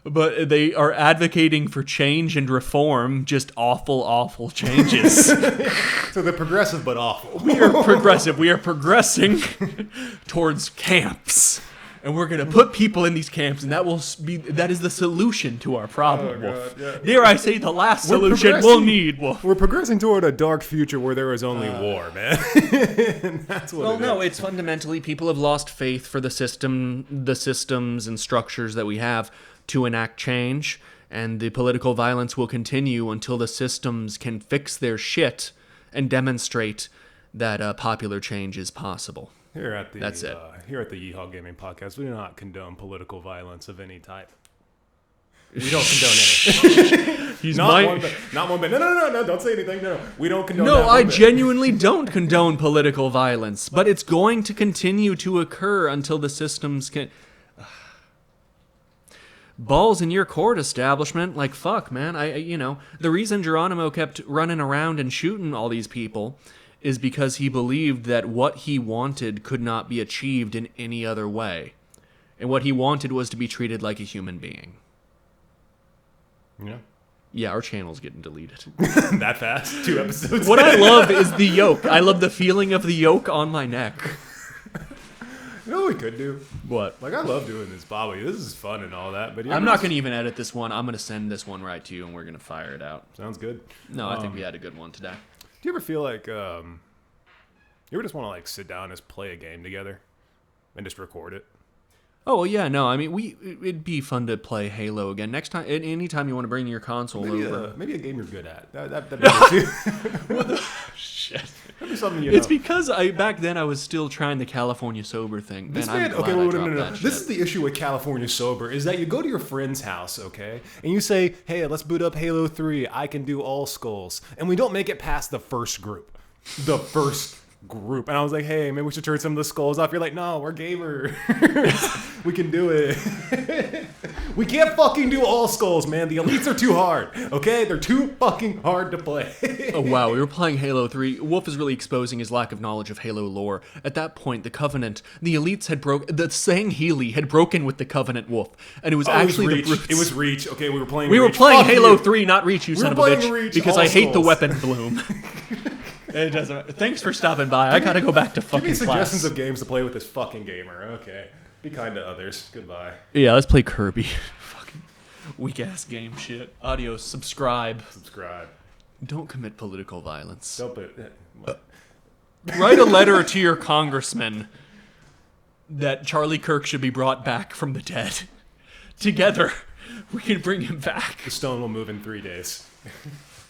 But they are advocating for change and reform, just awful, awful changes. So they're progressive but awful. We are progressive. We are progressing towards camps. And we're going to put people in these camps, and that is the solution to our problem, Wolf. Yeah. Dare I say the last solution we'll need, Wolf. We're progressing toward a dark future where there is only war, man. That's what it's fundamentally people have lost faith for the systems and structures that we have to enact change, and the political violence will continue until the systems can fix their shit and demonstrate that popular change is possible. That's it. Here at the Yeehaw Gaming Podcast, we do not condone political violence of any type. We don't condone any. Not one bit. No, don't say anything. No, we don't condone that. No, I genuinely don't condone political violence, but it's going to continue to occur until the systems can... Balls in your court, establishment. Like, fuck, man. The reason Geronimo kept running around and shooting all these people is because he believed that what he wanted could not be achieved in any other way. And what he wanted was to be treated like a human being. Yeah. Yeah, our channel's getting deleted. That fast? 2 episodes? What I love is the yoke. I love the feeling of the yoke on my neck. You know what we could do? What? Like, I love doing this, Bobby. This is fun and all that, but I'm not going to even edit this one. I'm going to send this one right to you, and we're going to fire it out. Sounds good. No, I think we had a good one today. Do you ever feel like, you ever just want to, like, sit down and just play a game together and just record it? Oh well, yeah, no. I mean, it'd be fun to play Halo again next time. Anytime you want to bring your console over. Maybe a game you're good at. That'd be good too. What the shit? That'd be something It's because back then I was still trying the California sober thing. No. This is the issue with California sober is that you go to your friend's house, okay, and you say, "Hey, let's boot up Halo 3. I can do all skulls," and we don't make it past the first group. And I was like, hey, maybe we should turn some of the skulls off. You're like, no, we're gamers. We can do it. We can't fucking do all skulls, man. The elites are too hard, okay? They're too fucking hard to play. Oh, wow. We were playing Halo 3. Wolf is really exposing his lack of knowledge of Halo lore. At that point, the Covenant, the elites had the Sangheili had broken with the Covenant Wolf. And it was actually the brutes. It was Reach. Okay, we were playing Reach. Halo 3, not Reach, you son of a bitch. Reach, because I hate the weapon bloom. It doesn't matter. Thanks for stopping by. I gotta go back to fucking class. Give me suggestions of games to play with this fucking gamer. Okay. Be kind to others. Goodbye. Yeah, let's play Kirby. Fucking weak-ass game shit. Adios. Subscribe. Don't commit political violence. Don't put... Write a letter to your congressman that Charlie Kirk should be brought back from the dead. Together, we can bring him back. The stone will move in 3 days.